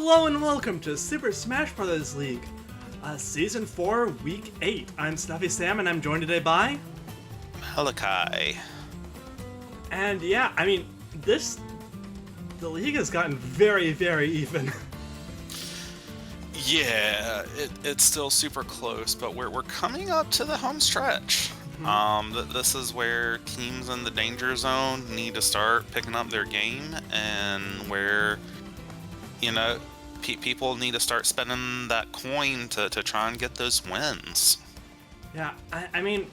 Hello and welcome to Super Smash Bros. League, Season 4, Week 8. I'm Stuffy Sam and I'm joined today by... Malachi. And yeah, I mean, the league has gotten very, very even. Yeah, it's still super close, but we're coming up to the home stretch. This is where teams in the danger zone need to start picking up their game, and where, you know, people need to start spending that coin to try and get those wins. Yeah, I mean,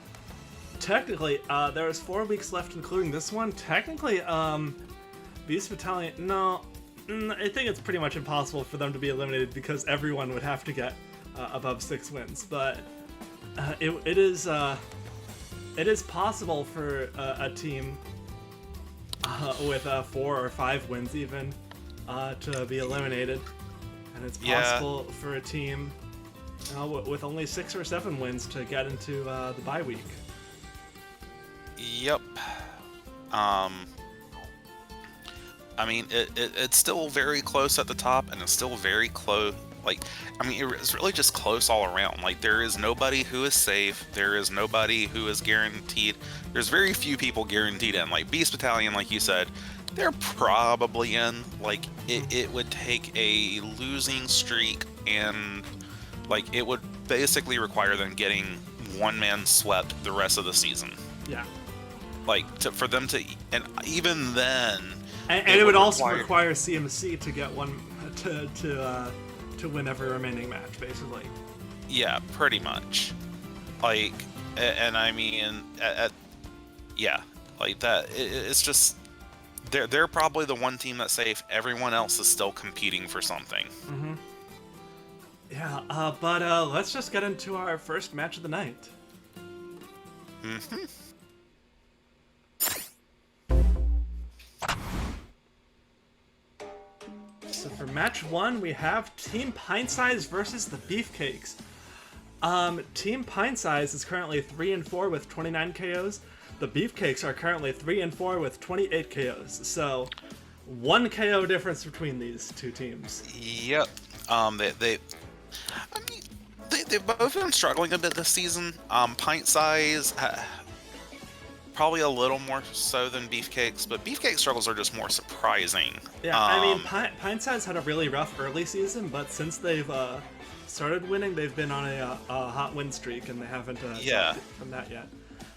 technically, there's 4 weeks left, including this one. Technically, Beast Battalion, no, I think it's pretty much impossible for them to be eliminated because everyone would have to get above 6 wins. But it is possible for a team with 4 or 5 wins even to be eliminated, and it's possible for a team with only 6 or 7 wins to get into the bye week. Yep. I mean, it's still very close at the top, and it's still very close. Like, I mean, it's really just close all around. Like, there is nobody who is safe. There is nobody who is guaranteed. There's very few people guaranteed in. Like, Beast Battalion, like you said, they're probably in. Like, it would take a losing streak, and, like, it would basically require them getting one-man swept the rest of the season. Yeah. Like, for them to... And even then... And it would also require CMC to get one... to win every remaining match, basically. Yeah, pretty much. Like, and I mean, yeah, like that. It's just they're probably the one team that's safe. Everyone else is still competing for something. Mm-hmm. Yeah, but let's just get into our first match of the night. Mm-hmm. So for match 1, we have Team Pintsize versus the Beefcakes. Team Pintsize is currently 3-4 with 29 KOs. The Beefcakes are currently 3-4 with 28 KOs. So, 1 KO difference between these two teams. Yep. They've both been struggling a bit this season. Pintsize probably a little more so than Beefcakes, but Beefcake struggles are just more surprising. Yeah, I mean, Pintsize had a really rough early season, but since they've started winning, they've been on a hot win streak, and they haven't dropped from that yet.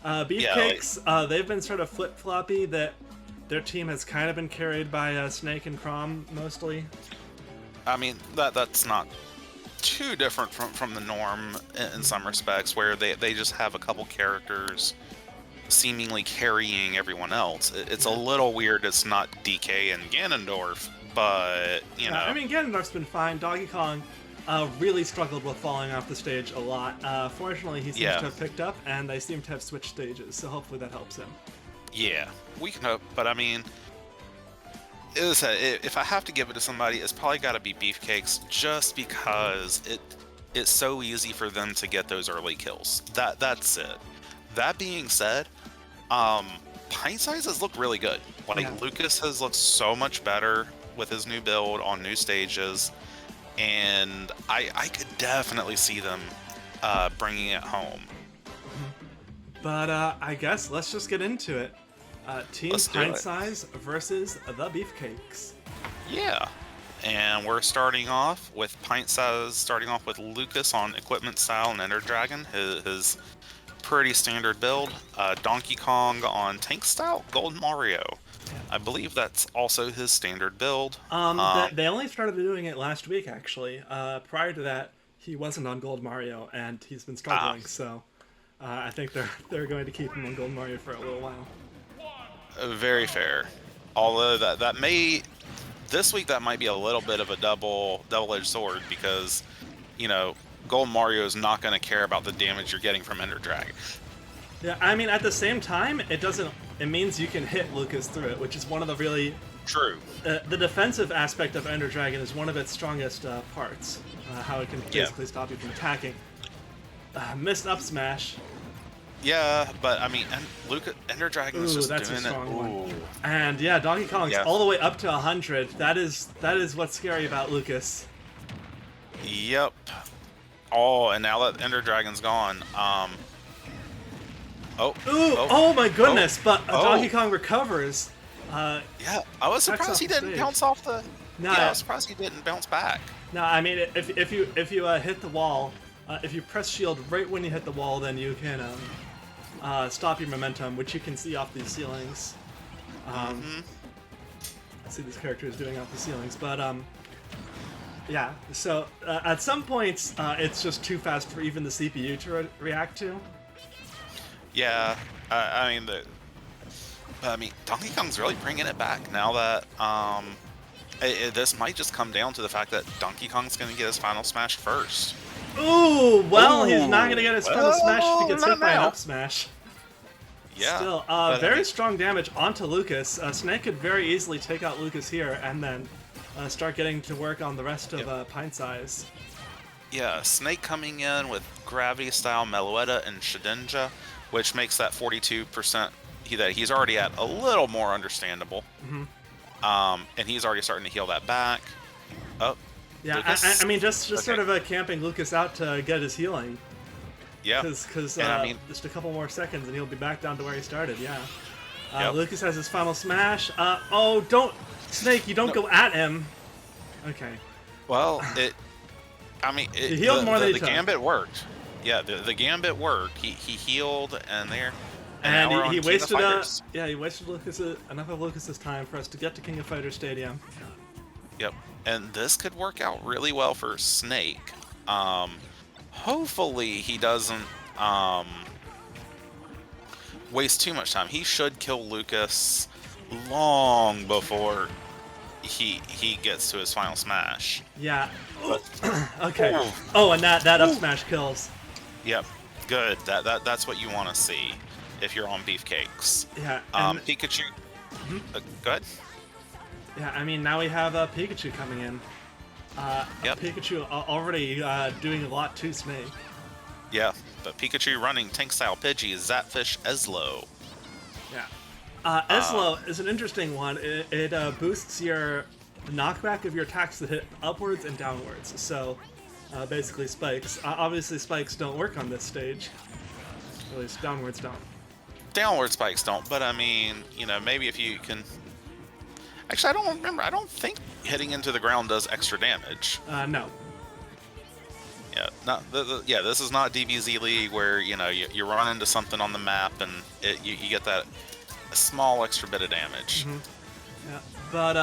Beefcakes, they've been sort of flip-floppy, that their team has kind of been carried by Snake and Crom, mostly. I mean, that's not too different from the norm in some respects, where they just have a couple characters seemingly carrying everyone else. It's a little weird it's not DK and Ganondorf, but, you know. I mean, Ganondorf's been fine. Donkey Kong really struggled with falling off the stage a lot. Fortunately, he seems to have picked up, and they seem to have switched stages, so hopefully that helps him. Yeah, we can hope, but I mean, if I have to give it to somebody, it's probably got to be Beefcakes, just because it's so easy for them to get those early kills. That's it. That being said, Pintsize has looked really good. Like, Lucas has looked so much better with his new build on new stages, and I could definitely see them bringing it home. But I guess let's just get into it. Team Pintsize versus the Beefcakes. Yeah, and we're starting off with Pintsize, starting off with Lucas on Equipment Style and Ender Dragon, his pretty standard build. Donkey Kong on Tank Style, Gold Mario. I believe that's also his standard build. They only started doing it last week, actually. Prior to that, he wasn't on Gold Mario, and he's been struggling, so I think they're going to keep him on Gold Mario for a little while. Very fair. Although that may... This week that might be a little bit of a double-edged sword, because, you know, Gold Mario is not going to care about the damage you're getting from Ender Dragon. Yeah, I mean, at the same time, it means you can hit Lucas through it, which is one of the really... True. The defensive aspect of Ender Dragon is one of its strongest parts. How it can basically stop you from attacking. Missed up smash. Yeah, but I mean, and Ender Dragon is Ooh, just that's a doing it. strong one. Ooh. And yeah, Donkey Kong's Yeah. all the way up to 100. That is what's scary about Lucas. Yep. Oh, and now that Ender Dragon's gone, oh, Ooh, oh my goodness! But oh. Donkey Kong recovers. Yeah, I was Backs surprised off he the didn't stage. bounce off the. No, Yeah, I was surprised he didn't bounce back. no. I mean, if you hit the wall, if you press shield right when you hit the wall, then you can stop your momentum, which you can see off these ceilings. I see these characters doing off the ceilings, but yeah. So at some points, it's just too fast for even the CPU to react to. Yeah, I mean, Donkey Kong's really bringing it back now that this might just come down to the fact that Donkey Kong's going to get his final smash first. Ooh, well, Ooh, he's not going to get his final smash if he gets not hit by an now. up smash. Yeah. Still, but, very I mean, strong damage onto Lucas. Snake could very easily take out Lucas here and then start getting to work on the rest of Pintsize. Yeah, Snake coming in with Gravity Style, Meloetta, and Shedinja, which makes that 42% that he's already at a little more understandable. And he's already starting to heal that back. Oh, Yeah, Lucas? I mean, just Okay. sort of camping Lucas out to get his healing. Yeah. Because And I mean- just a couple more seconds and he'll be back down to where he started, yeah. Yep. Lucas has his final smash. Oh, don't... Snake, you don't go at him. Okay. Well, He healed more than he the took. gambit worked. Yeah, the gambit worked. He healed, and there. And now we're he on King of wasted Fighters. he wasted enough of Lucas's time for us to get to King of Fighters Stadium. Yep. And this could work out really well for Snake. Hopefully he doesn't waste too much time. He should kill Lucas long before he gets to his final smash. Yeah. Okay. Oh, and that up smash kills. Yep. Good. That's what you want to see if you're on Beefcakes. Yeah. And, Pikachu. Go ahead. yeah. I mean, now we have Pikachu coming in. Yep. Pikachu already doing a lot to Snake. Yeah, but Pikachu running tank style Pidgey, Zapfish, Eslo. Yeah. Eslo is an interesting one. It boosts your knockback of your attacks that hit upwards and downwards. So basically spikes. Obviously spikes don't work on this stage. At least downwards don't. Downward spikes don't, but I mean, maybe if you can. Actually, I don't remember. I don't think hitting into the ground does extra damage. No. Yeah, this is not DBZ League where you run into something on the map and you get that small extra bit of damage. Yeah. But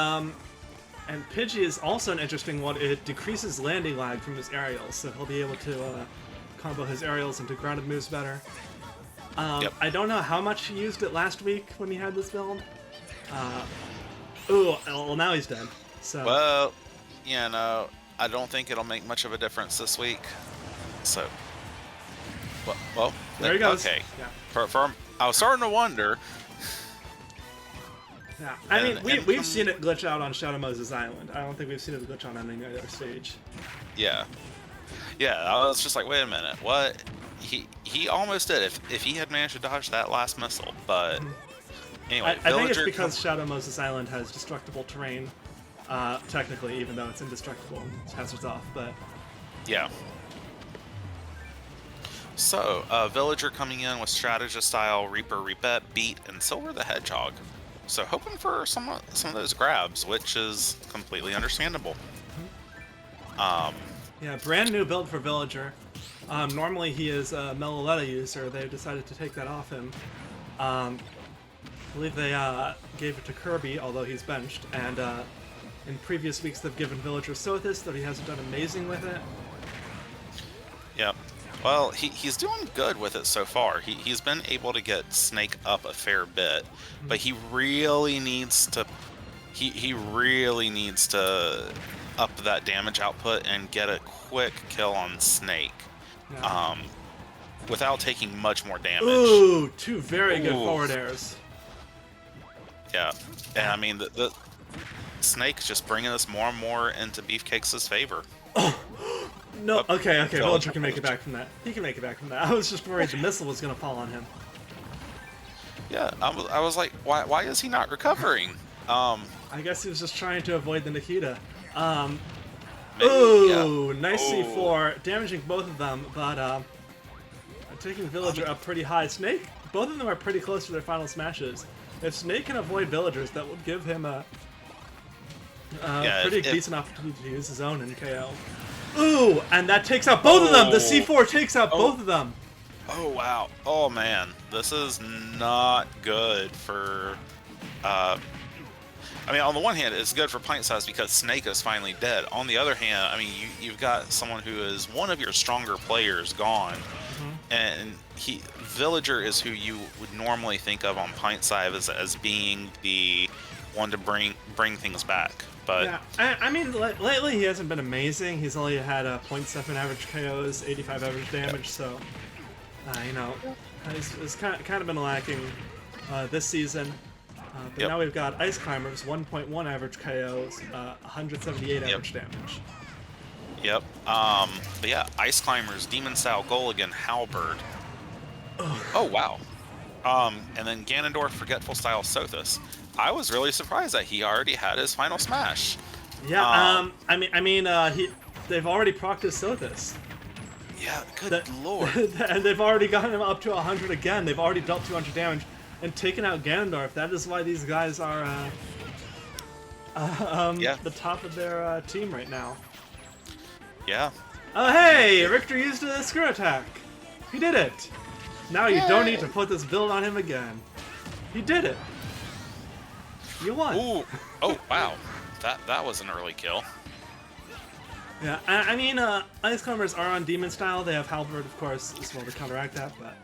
and Pidgey is also an interesting one. It decreases landing lag from his aerials, so he'll be able to combo his aerials into grounded moves better. Yep. I don't know how much he used it last week when he had this build. Ooh, well now he's dead. So. Well, I don't think it'll make much of a difference this week. So, well, there he goes. Okay. Yeah. I was starting to wonder. Yeah. I mean, we've seen it glitch out on Shadow Moses Island. I don't think we've seen it glitch on any other stage. Yeah. Yeah, I was just like, wait a minute, what? He almost did if he had managed to dodge that last missile, but anyway. I think it's because Shadow Moses Island has destructible terrain. Technically, even though it's indestructible, it's hazards off, but... Yeah. So, Villager coming in with Strategist style, Reaper, Reapette, Beat, and Silver the Hedgehog. So hoping for some of those grabs, which is completely understandable. Yeah, brand new build for Villager. Normally he is a Meloetta user. They decided to take that off him. I believe they gave it to Kirby, although he's benched, and in previous weeks they've given Villager Sothis, though he hasn't done amazing with it. Yep. Well, he's doing good with it so far. He's been able to get Snake up a fair bit, but he really needs to up that damage output and get a quick kill on Snake. Yeah. Without taking much more damage. Ooh, two very good forward airs. Yeah, and I mean the Snake's just bringing us more and more into Beefcakes' favor. No, okay, Villager can make it damage. back from that. He can make it back from that. I was just worried the missile was gonna fall on him. Yeah, I was like, why is he not recovering? I guess he was just trying to avoid the Nikita. Maybe, Ooh, yeah. nice Oh. C4, damaging both of them, but taking Villager up pretty high. Snake, both of them are pretty close to their final smashes. If Snake can avoid Villagers, that would give him a pretty decent opportunity to use his own in KO. Ooh, and that takes out both of them! The C4 takes out both of them! Oh, wow. Oh, man. This is not good for... I mean, on the one hand, it's good for Pintsize because Snake is finally dead. On the other hand, I mean, you've got someone who is one of your stronger players gone. And Villager is who you would normally think of on Pintsize as being the one to bring things back. But yeah, I mean, lately he hasn't been amazing. He's only had 0.7 average KOs, 85 average damage, so, you know, it's kind of been lacking this season. But now we've got Ice Climbers, 1.1 average KOs, 178 average damage. Yep. But yeah, Ice Climbers, Demon Style, Gulligan, Halberd. Oh, wow. And then Ganondorf, Forgetful Style, Sothis. I was really surprised that he already had his final smash. Yeah, they've already practiced Sothis. Yeah, good lord. And they've already gotten him up to 100 again. They've already dealt 200 damage and taken out Ganondorf. That is why these guys are the top of their team right now. Yeah. Oh, hey! Richter used a screw attack. He did it. Now you don't need to put this build on him again. He did it. You won. Ooh. Oh, wow. That was an early kill. Yeah, I mean, Ice Climbers are on Demon Style. They have Halberd, of course, as well to counteract that, but...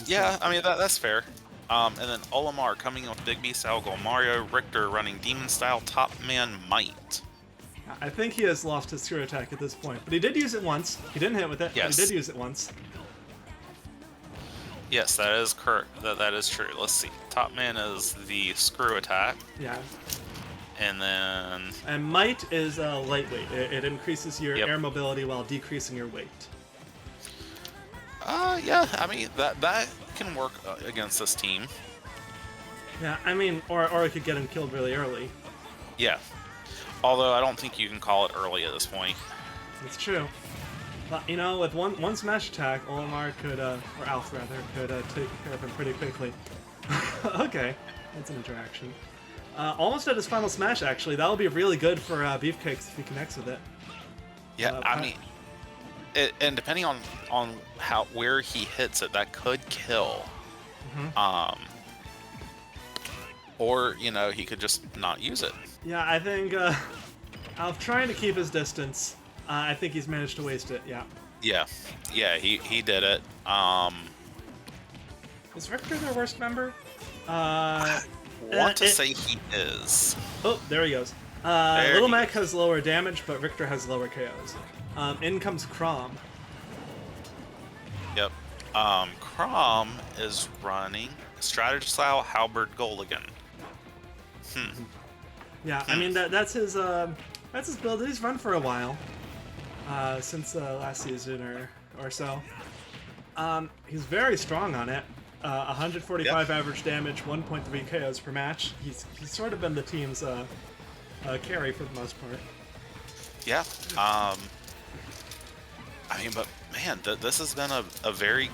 Yeah, I mean, that's fair. And then Olimar coming in with Big B Style, Gold Mario, Richter running Demon Style, Top Man Might. I think he has lost his screw attack at this point, but he did use it once. He didn't hit with it, yes. But he did use it once. Yes, that is correct. That is true. Let's see. Top Man is the screw attack. Yeah. And then... And Might is lightweight. It increases your air mobility while decreasing your weight. Yeah, I mean, that can work against this team. Yeah, I mean, or it could get him killed really early. Yeah. Although I don't think you can call it early at this point. It's true. But, you know, with one smash attack, Olimar could, or Alf rather, could take care of him pretty quickly. Okay, that's an interaction. Almost at his final smash, actually. That'll be really good for Beefcakes if he connects with it. Yeah, I mean, and depending on where he hits it, that could kill. Or, you know, he could just not use it. Yeah, I think Alf trying to keep his distance. I think he's managed to waste it, yeah. Yeah, he did it. Is Richter their worst member? I want to say he is. Oh, there he goes. Little Mac has lower damage, but Richter has lower KOs. In comes Crom. Yep. Crom is running Strategy Style, Halberd, Gulligan. Yeah, I mean that's his build. He's run for a while, since last season or so. He's very strong on it. 145 average damage, 1.3 KOs per match. He's sort of been the team's carry for the most part. Yeah. I mean, but man, this has been a very,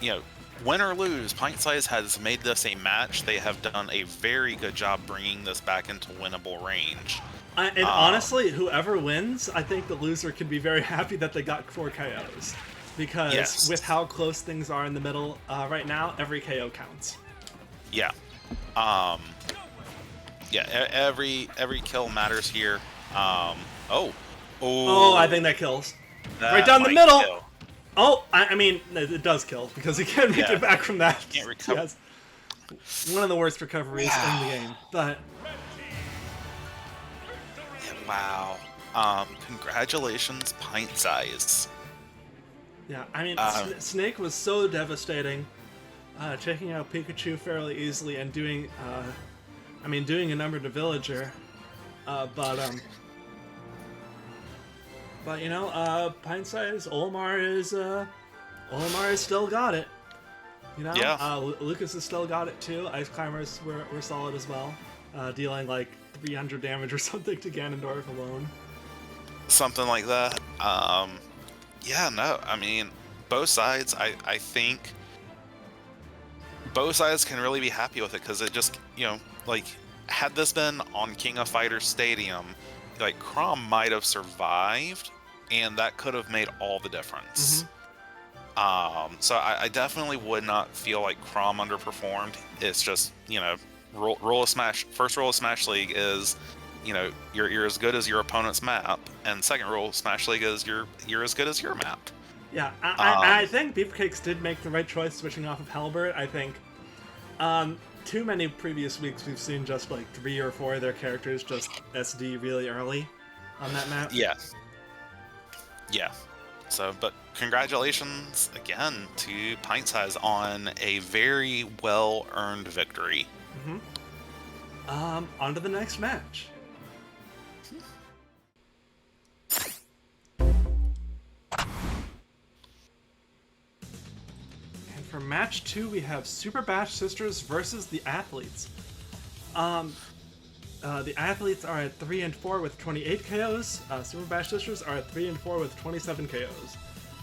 you know, win or lose, Pintsize has made this a match. They have done a very good job bringing this back into winnable range. And honestly, whoever wins, I think the loser can be very happy that they got 4 KOs. Because with how close things are in the middle right now, every KO counts. Yeah. Every kill matters here. Oh, I think that kills. Right down the middle! Kill. Oh, I mean, it does kill, because he can't make it back from that. Can't recover. Yes. One of the worst recoveries in the game, but... Wow. Congratulations, Pintsize. Yeah, I mean, Snake was so devastating, taking out Pikachu fairly easily and doing doing a number to Villager, but But you know, Pintsize, Olimar has still got it. You know, Yeah. Lucas has still got it too. Ice Climbers were solid as well, dealing like 300 damage or something to Ganondorf alone. Something like that. Yeah, no, I mean, both sides, I think both sides can really be happy with it because it just, you know, like, had this been on King of Fighters Stadium, like, Chrom might have survived, and that could have made all the difference. So I definitely would not feel like Chrom underperformed. It's just, you know, first rule of Smash League is, you know, you're as good as your opponent's map, and second rule of Smash League is you're as good as your map. Yeah, I think Beefcakes did make the right choice switching off of Halberd. I think too many previous weeks we've seen just like 3 or 4 of their characters just SD really early on that map. Yeah. Yeah. So, but congratulations again to Pintsize on a very well-earned victory. On to the next match. And for match 2, we have Super Bash Sisters versus the Athletes. The Athletes are at 3 and 4 with 28 KOs. Super Bash Sisters are at 3 and 4 with 27 KOs.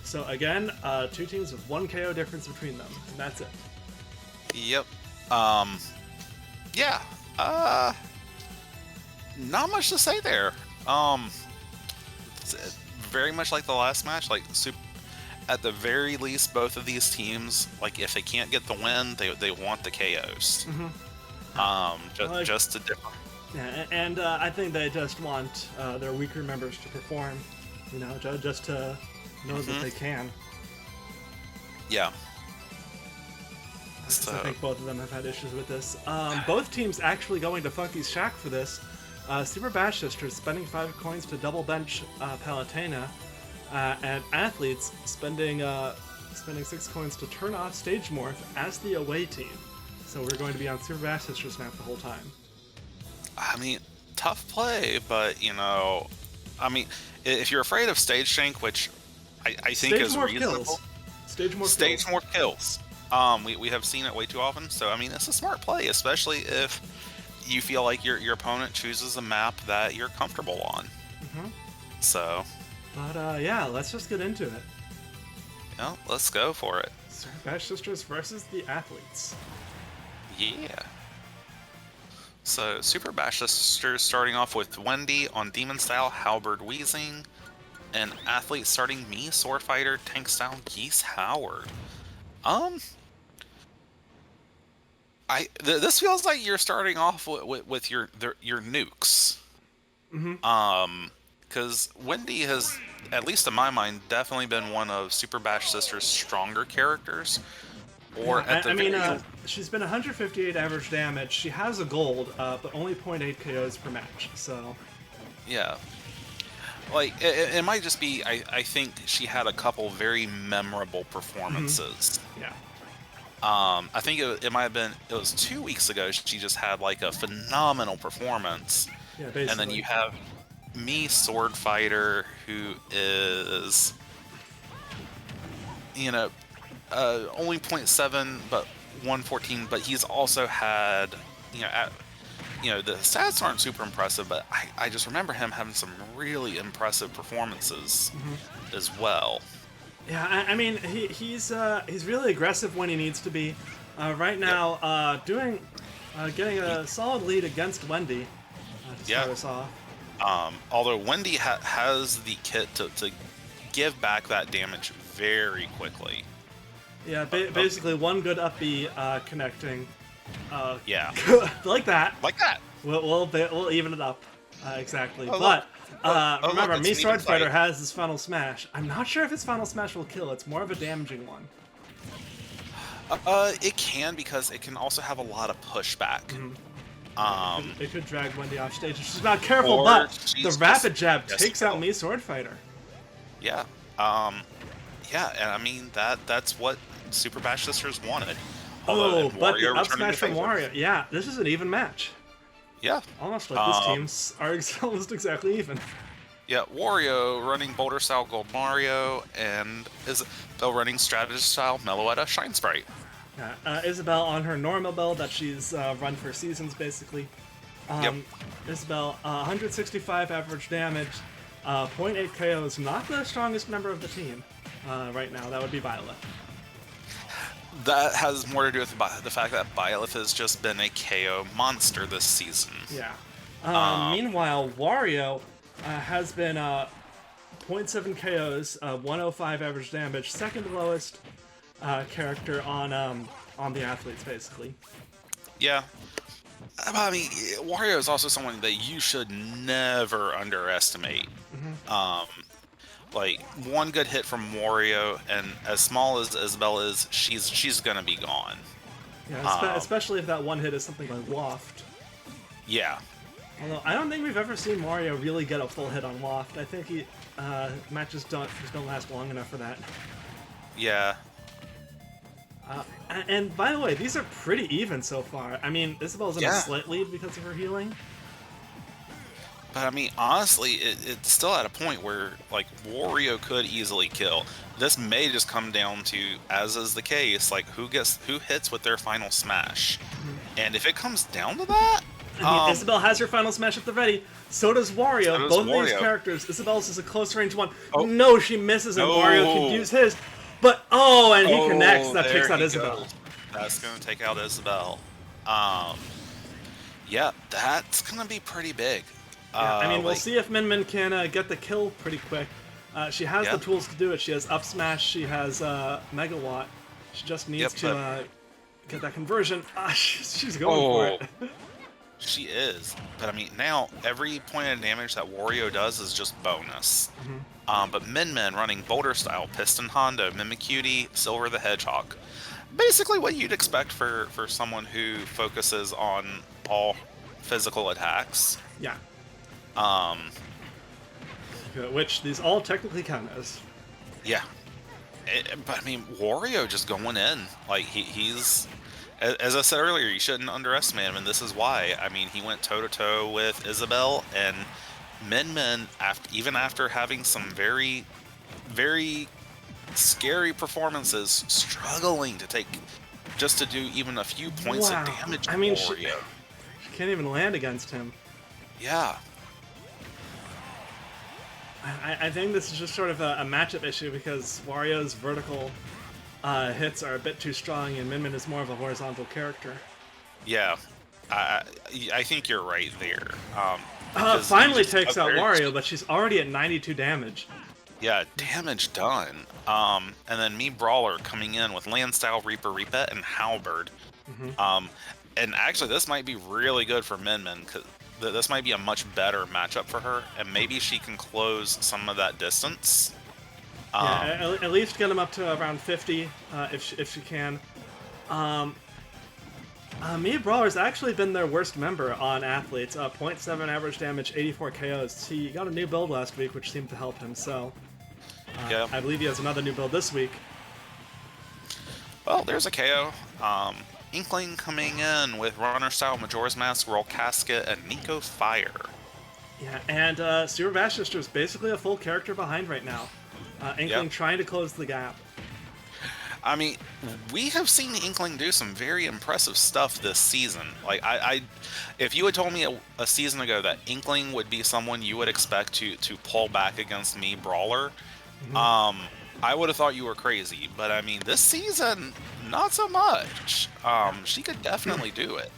So again, 2 teams with 1 KO difference between them, and that's it. Yep. Yeah. Not much to say there. It's very much like the last match. Like, at the very least, both of these teams, like, if they can't get the win, they want the KOs. Just to differ. Yeah, and I think they just want their weaker members to perform, you know, just to know that they can. Yeah. So I think both of them have had issues with this. Both teams actually going to Funky's Shack for this. Super Bash Sisters spending 5 coins to double bench Palutena, and Athletes spending 6 coins to turn off Stage Morph as the away team. So we're going to be on Super Bash Sisters map the whole time. I mean, tough play, but, you know, I mean, if you're afraid of Stage Shank, which I think is reasonable. Stage Morph kills. We have seen it way too often, so, I mean, it's a smart play, especially if you feel like your opponent chooses a map that you're comfortable on. So. But, yeah, let's just get into it. Yeah, let's go for it. Super Bash Sisters versus the Athletes. Yeah. So, Super Bash Sisters starting off with Wendy on Demon Style, Halberd Wheezing, and Athlete starting me, Sword Fighter, Tank Style, Geese Howard. This feels like you're starting off with your nukes. Because Wendy has, at least in my mind, definitely been one of Super Bash Sisters' stronger characters. Or yeah, I mean, she's been 158 average damage. She has a gold, but only 0.8 KOs per match. So. Yeah. Like it might just be. I think she had a couple very memorable performances. Yeah. I think it might have been. It was 2 weeks ago. She just had like a phenomenal performance. Yeah, basically. And then you have me, Sword Fighter, who is, you know, only 0.7, but 114. But he's also had, the stats aren't super impressive, but I just remember him having some really impressive performances as well. Yeah, I mean, he's really aggressive when he needs to be. Right now, getting a solid lead against Wendy to start us off. Although Wendy has the kit to give back that damage very quickly. Yeah, basically one good up B connecting. Yeah. like that. Like that. We'll even it up. Exactly. But remember, me Sword Fighter has his Final Smash. I'm not sure if his Final Smash will kill. It's more of a damaging one. It can, because it can also have a lot of pushback. It could drag Wendy off stage if she's not careful, but the rapid jab takes out me Sword Fighter. Yeah. Yeah, and I mean that's what Super Bash Sisters wanted. Oh, but the up smash from Wario. Yeah, this is an even match. Yeah. Almost like these teams are almost exactly even. Yeah, Wario running Boulder style Gold Mario, and Isabelle running Strategist style Meloetta Shine Sprite. Isabelle on her normal build that she's run for seasons, basically. Yep. Isabelle, 165 average damage, zero point 0.8 KOs, not the strongest member of the team right now. That would be Violet. That has more to do with the fact that Byleth has just been a KO monster this season. Yeah. Meanwhile, Wario has been 0.7 KOs, 105 average damage, second lowest character on the athletes, basically. Yeah. I mean, Wario is also someone that you should never underestimate. Like, one good hit from Wario, and as small as Isabelle is, she's gonna be gone. Yeah, especially if that one hit is something like Waft. Yeah. Although I don't think we've ever seen Wario really get a full hit on Waft. I think matches don't last long enough for that. Yeah. And by the way, these are pretty even so far. I mean, Isabelle's in a slight lead because of her healing. But I mean, honestly, it's still at a point where, like, Wario could easily kill. This may just come down to, as is the case, like, who hits with their final smash. And if it comes down to that, I mean, Isabelle has her final smash at the ready. So does Wario. So does Both Wario. of these characters. Isabelle's is a close range one. Oh. No, she misses, and Wario can use his. But and he connects. That takes out Isabelle. Goes. That's gonna take out Isabelle. Yeah, that's gonna be pretty big. Yeah, I mean, we'll see if Min Min can get the kill pretty quick. She has the tools to do it. She has up smash. She has megawatt. She just needs to get that conversion. She's going for it. She is, but I mean, now every point of damage that Wario does is just bonus. But Min Min running Boulder style, Piston Hondo, Mimikyu, Silver the Hedgehog. Basically what you'd expect for someone who focuses on all physical attacks. Yeah. Which these all technically count as. Yeah. But I mean, Wario just going in. Like, he's... As I said earlier, you shouldn't underestimate him, and this is why. I mean, he went toe-to-toe with Isabelle, and Min Min, even after having some very, very scary performances, struggling to do even a few points of damage. I mean, Wario. She can't even land against him. Yeah. I think this is just sort of a matchup issue because Wario's vertical hits are a bit too strong, and Min Min is more of a horizontal character. Yeah, I think you're right there. Finally takes out Wario, but she's already at 92 damage. Yeah, damage done. And then me Brawler coming in with Land Style, Reaper, Reapet, and Halberd. And actually, this might be really good for Min Min, because this might be a much better matchup for her, and maybe she can close some of that distance. Yeah, at least get him up to around 50 if she can. Mia Brawler's actually been their worst member on athletes. 0.7 average damage, 84 KOs. He got a new build last week, which seemed to help him, so I believe he has another new build this week. Well, there's a KO. Inkling coming in with Runner Style, Majora's Mask, Roll Casket, and Nico Fire. Yeah, and Super Bash Sister is basically a full character behind right now. Inkling trying to close the gap. I mean, we have seen Inkling do some very impressive stuff this season. Like, if you had told me a season ago that Inkling would be someone you would expect to pull back against me, Brawler, I would have thought you were crazy. But I mean, this season, not so much. She could definitely do it.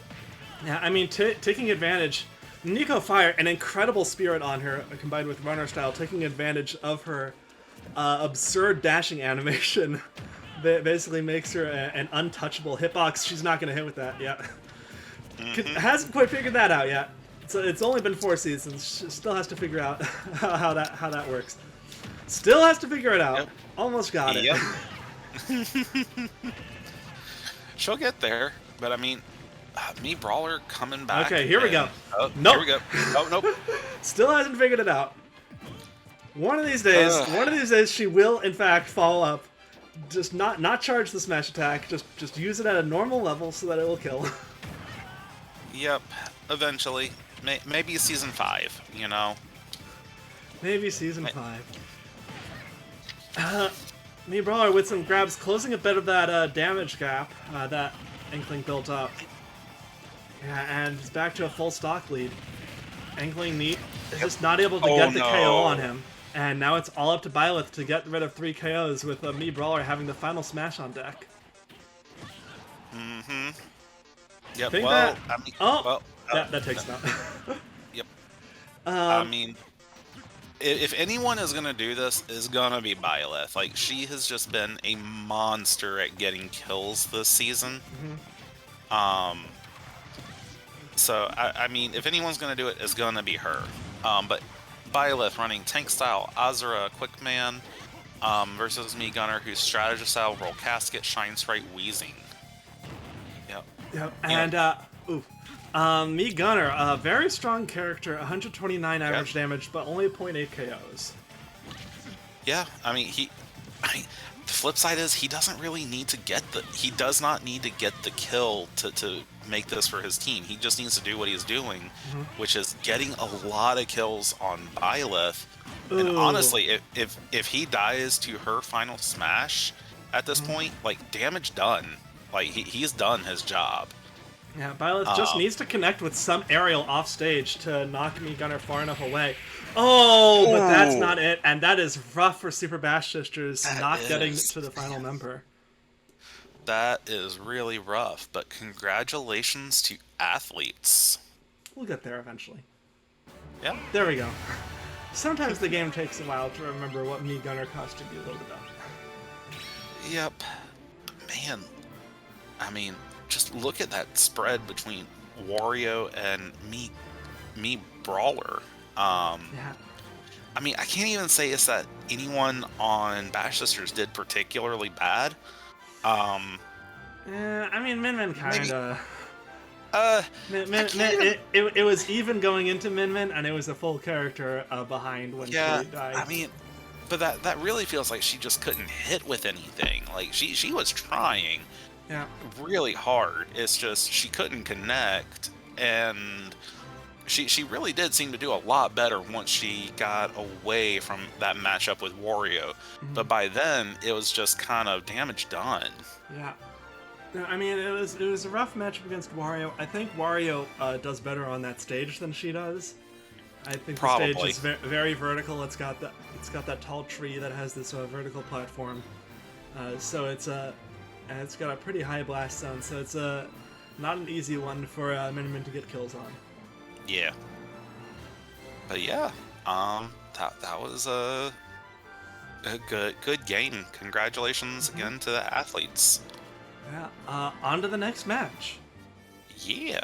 Yeah, I mean, taking advantage. Nico Fire, an incredible spirit on her, combined with Runner Style, taking advantage of her absurd dashing animation. Basically makes her an untouchable hitbox. She's not going to hit with that yet. Hasn't quite figured that out yet. So it's only been 4 seasons. She still has to figure out how that works. Still has to figure it out. Yep. Almost got it. Yep. She'll get there, but I mean, me Brawler coming back. Okay, here we go. Oh, nope. Here we go. Oh, nope. Still hasn't figured it out. One of these days, she will in fact follow up. Just not charge the smash attack. Just use it at a normal level so that it will kill. Yep. Eventually, maybe season 5. You know. Maybe season 5. Me Brawler with some grabs, closing a bit of that damage gap that Inkling built up. Yeah, and it's back to a full stock lead. Inkling is just not able to get the KO on him. And now it's all up to Byleth to get rid of 3 KOs with Me Brawler having the final smash on deck. Mm-hmm. Yep, Think well, that... I mean... Oh! Well, that takes him out. Yep. I mean... If anyone is going to do this, it's going to be Byleth. Like, she has just been a monster at getting kills this season. Mm-hmm. So, I mean, if anyone's going to do it, it's going to be her. But Byleth running tank style, Azura, Quickman, versus Me Gunner, who's strategist style, roll casket, shine sprite, wheezing. Yep. And, Me Gunner, a very strong character, 129 average damage, but only 0.8 KOs. Yeah, I mean, the flip side is he doesn't really need to get he does not need to get the kill to make this for his team. He just needs to do what he's doing, which is getting a lot of kills on Byleth. Ooh. And honestly, if he dies to her final smash at this point, like, damage done. Like, he's done his job. Yeah, Byleth just needs to connect with some aerial off stage to knock Me Gunner far enough away. Oh, but that's not it, and that is rough for Super Bash Sisters not getting to the final number. That is really rough, but congratulations to athletes. We'll get there eventually. Yeah. There we go. Sometimes the game takes a while to remember what Me Gunner cost to be loaded up. Yep. Man, I mean, just look at that spread between Wario and Me Brawler. Yeah. I mean, I can't even say it's that anyone on Bash Sisters did particularly bad. I mean, Min Min kinda. It was even going into Min Min, and it was a full character behind when she died. I mean, but that really feels like she just couldn't hit with anything. Like, she was trying really hard. It's just she couldn't connect, and she really did seem to do a lot better once she got away from that matchup with Wario. But by then, it was just kind of damage done. Yeah. I mean, it was a rough matchup against Wario. I think Wario does better on that stage than she does. I think the stage is very vertical. It's got that tall tree that has this vertical platform. So it's got a pretty high blast zone. So it's not an easy one for Min Min to get kills on. Yeah. But yeah, that was a good game. Congratulations again to the athletes. Yeah. On to the next match. Yeah.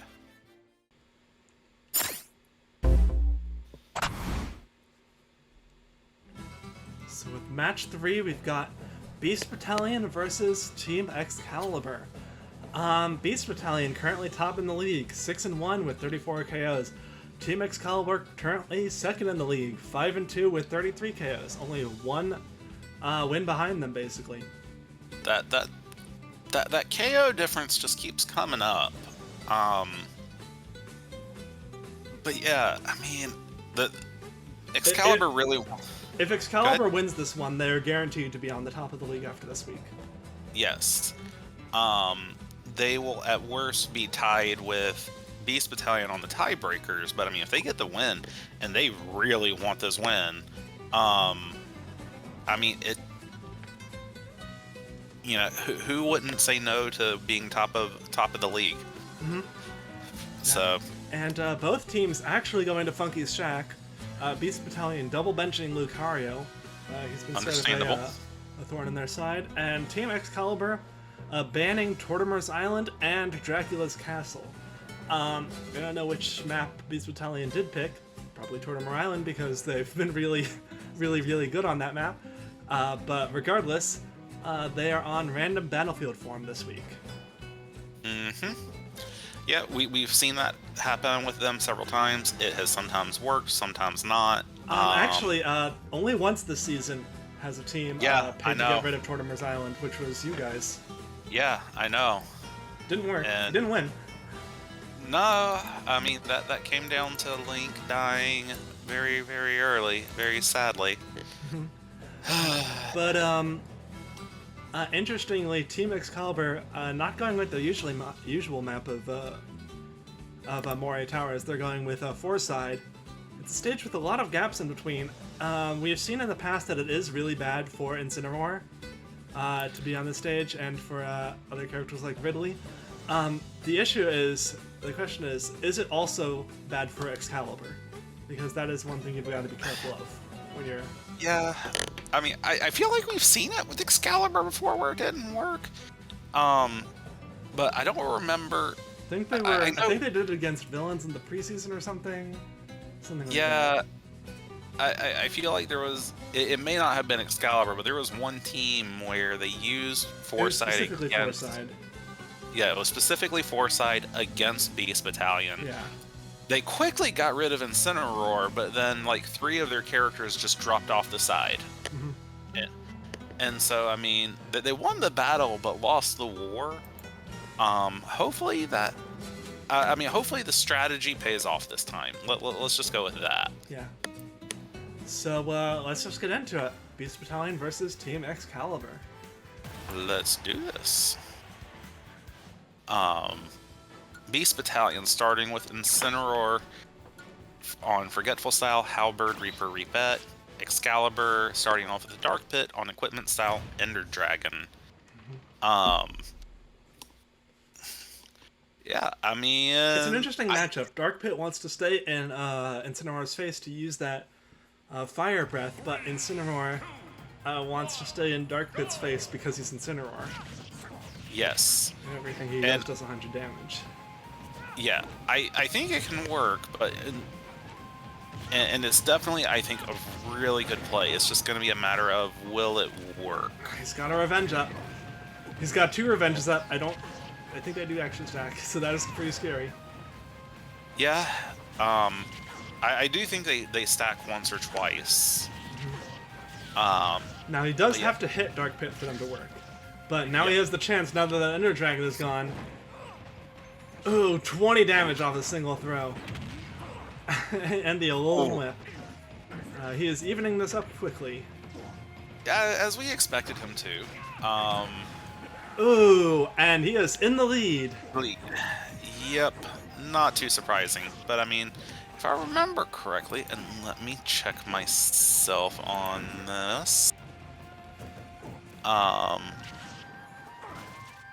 So with match 3, we've got Beast Battalion versus Team Excalibur. Beast Battalion currently top in the league, 6-1 with 34 KOs. Team Excalibur currently second in the league, 5-2 with 33 KOs. Only one win behind them, basically. That KO difference just keeps coming up. But yeah, I mean, the Excalibur really... If Excalibur wins this one, they're guaranteed to be on the top of the league after this week. Yes. They will at worst be tied with Beast Battalion on the tiebreakers, but I mean, if they get the win, and they really want this win, I mean, you know, who wouldn't say no to being top of the league? Mm-hmm. So. And both teams actually going to Funky's Shack. Beast Battalion double benching Lucario. He's been sort of a thorn in their side. And Team Excalibur banning Tortimer's Island and Dracula's Castle. I don't know which map Beast Battalion did pick. Probably Tortimer Island, because they've been really, really, really good on that map. But regardless, they are on random battlefield form this week. Mm-hmm. Yeah, we've seen that happen with them several times. It has sometimes worked, sometimes not. Actually, only once this season has a team paid to get rid of Tortimer's Island, which was you guys. Yeah, I know. Didn't work. Didn't win. No, I mean, that came down to Link dying very, very early, very sadly. But interestingly, Team Excalibur not going with the usual map of Moray Towers. They're going with Foreside. It's a stage with a lot of gaps in between. We have seen in the past that it is really bad for Incineroar to be on the stage, and for other characters like Ridley. The question is it also bad for Excalibur? Because that is one thing you've got to be careful of when you're... Yeah, I mean, I feel like we've seen it with Excalibur before where it didn't work. But I don't remember. I think they were. I think they did it against villains in the preseason or something. Something like that. Yeah, I feel like there was. It may not have been Excalibur, but there was one team where they used Foresight against. Foresight. Yeah, it was specifically Foresight against Beast Battalion. Yeah. They quickly got rid of Incineroar, but then like 3 of their characters just dropped off the side. Mm-hmm. And so, I mean, they won the battle but lost the war. Hopefully that... hopefully the strategy pays off this time. Let's just go with that. Yeah. So, let's just get into it. Beast Battalion versus Team Excalibur. Let's do this. Beast Battalion, starting with Incineroar on Forgetful style, Halberd, Reaper, Reapet. Excalibur, starting off with the Dark Pit on Equipment style, Ender Dragon. Yeah, I mean... It's an interesting matchup. Dark Pit wants to stay in Incineroar's face to use that Fire Breath, but Incineroar wants to stay in Dark Pit's face because he's Incineroar. Yes. And everything he does 100 damage. Yeah, I think it can work, but... And it's definitely, I think, a really good play. It's just going to be a matter of, will it work? He's got a Revenge up. He's got 2 Revenges up. I think they do actually stack, so that is pretty scary. Yeah, I do think they stack once or twice. Now he does have to hit Dark Pit for them to work. But now he has the chance, now that the Ender Dragon is gone. Ooh, 20 damage off a single throw. And the Alolan Whip. He is evening this up quickly. As we expected him to. Ooh, and he is in the lead. Yep, not too surprising. But I mean, if I remember correctly, and let me check myself on this.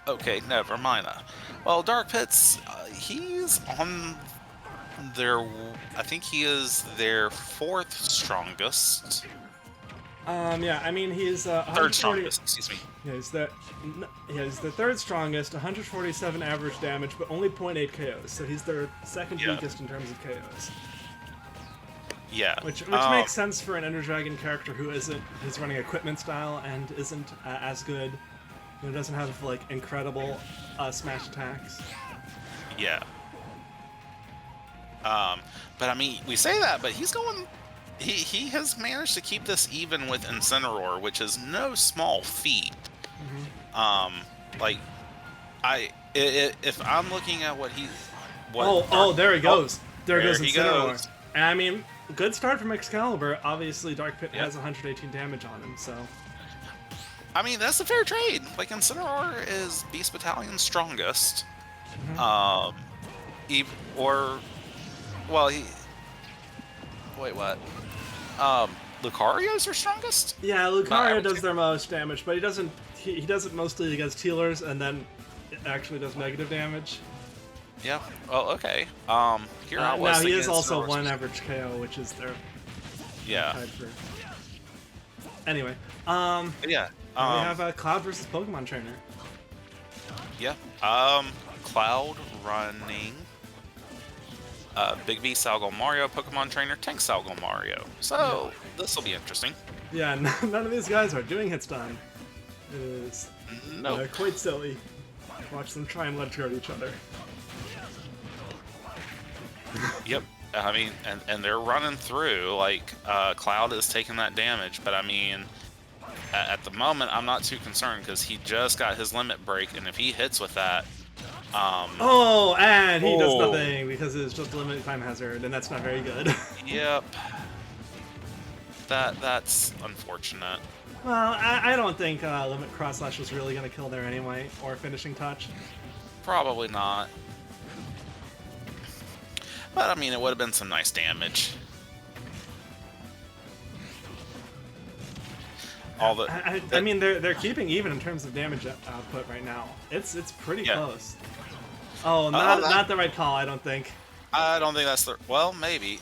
Okay, never mind that. Well, Dark Pit's, he's on their, I think he is their 4th strongest. Yeah, I mean, he's 3rd strongest, excuse me. Yeah, he's the 3rd strongest, 147 average damage, but only 0.8 KOs, so he's their 2nd weakest in terms of KOs. Yeah. Which makes sense for an Ender Dragon character who's running equipment style and isn't as good. Doesn't have, like, incredible smash attacks. Yeah. But I mean, we say that, but he's going... He has managed to keep this even with Incineroar, which is no small feat. If I'm looking at what he... there he goes. There goes Incineroar. Goes. And I mean, good start from Excalibur. Obviously, Dark Pit has 118 damage on him, so... I mean, that's a fair trade. Like, Incineroar is Beast Battalion's strongest. Wait, what? Lucario's their strongest? Yeah, Lucario does their most damage, but he does it mostly against healers, and then it actually does negative damage. Yeah. Well, okay. Here I was. Now he is also 1 average KO, which is their... Yeah. Anyway. Yeah. We have Cloud versus Pokemon Trainer. Yeah. Cloud running Big B Salgo Mario, Pokemon Trainer, Tank Salgo Mario. So, this will be interesting. Yeah, none of these guys are doing hit stun. It is quite silly. Watch them try and ledge guard each other. Yep. I mean, and they're running through, like, Cloud is taking that damage, but I mean, at the moment, I'm not too concerned, because he just got his limit break, and if he hits with that, and he does nothing, because it's just a limited time hazard, and that's not very good. Yep. that's unfortunate. Well, I don't think Limit Cross Slash was really going to kill there anyway, or Finishing Touch. Probably not. But I mean, it would have been some nice damage. All the I mean, they're keeping even in terms of damage output right now. It's pretty close. Oh, not the right call, I don't think. I don't think that's the... Well, maybe.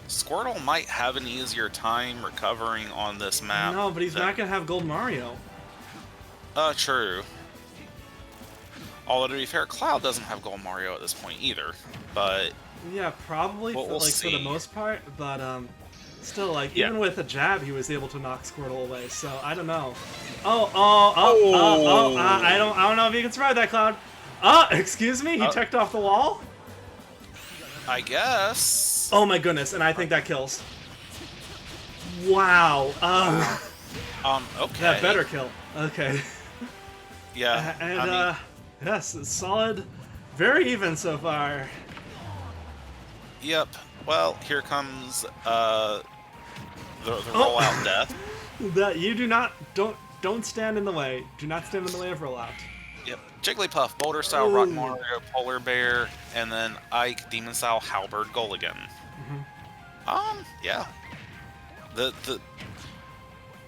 Squirtle might have an easier time recovering on this map. No, but he's not going to have Gold Mario. True. Although, to be fair, Cloud doesn't have Gold Mario at this point either. But... Yeah, probably, we'll for the most part. But, still, like, even with a jab, he was able to knock Squirtle away. So, I don't know. I don't know if you can survive that, Cloud. Excuse me? He teched off the wall? I guess. Oh my goodness, and I think that kills. Wow. Okay. That better kill. Okay. Yeah. And, I mean, yes, it's solid. Very even so far. Yep. Well, here comes, the rollout death. That you don't stand in the way. Do not stand in the way of rollout. Yep. Jigglypuff, Boulder Style, Rock Mario, Polar Bear, and then Ike, Demon Style, Halberd, Gulligan. Yeah.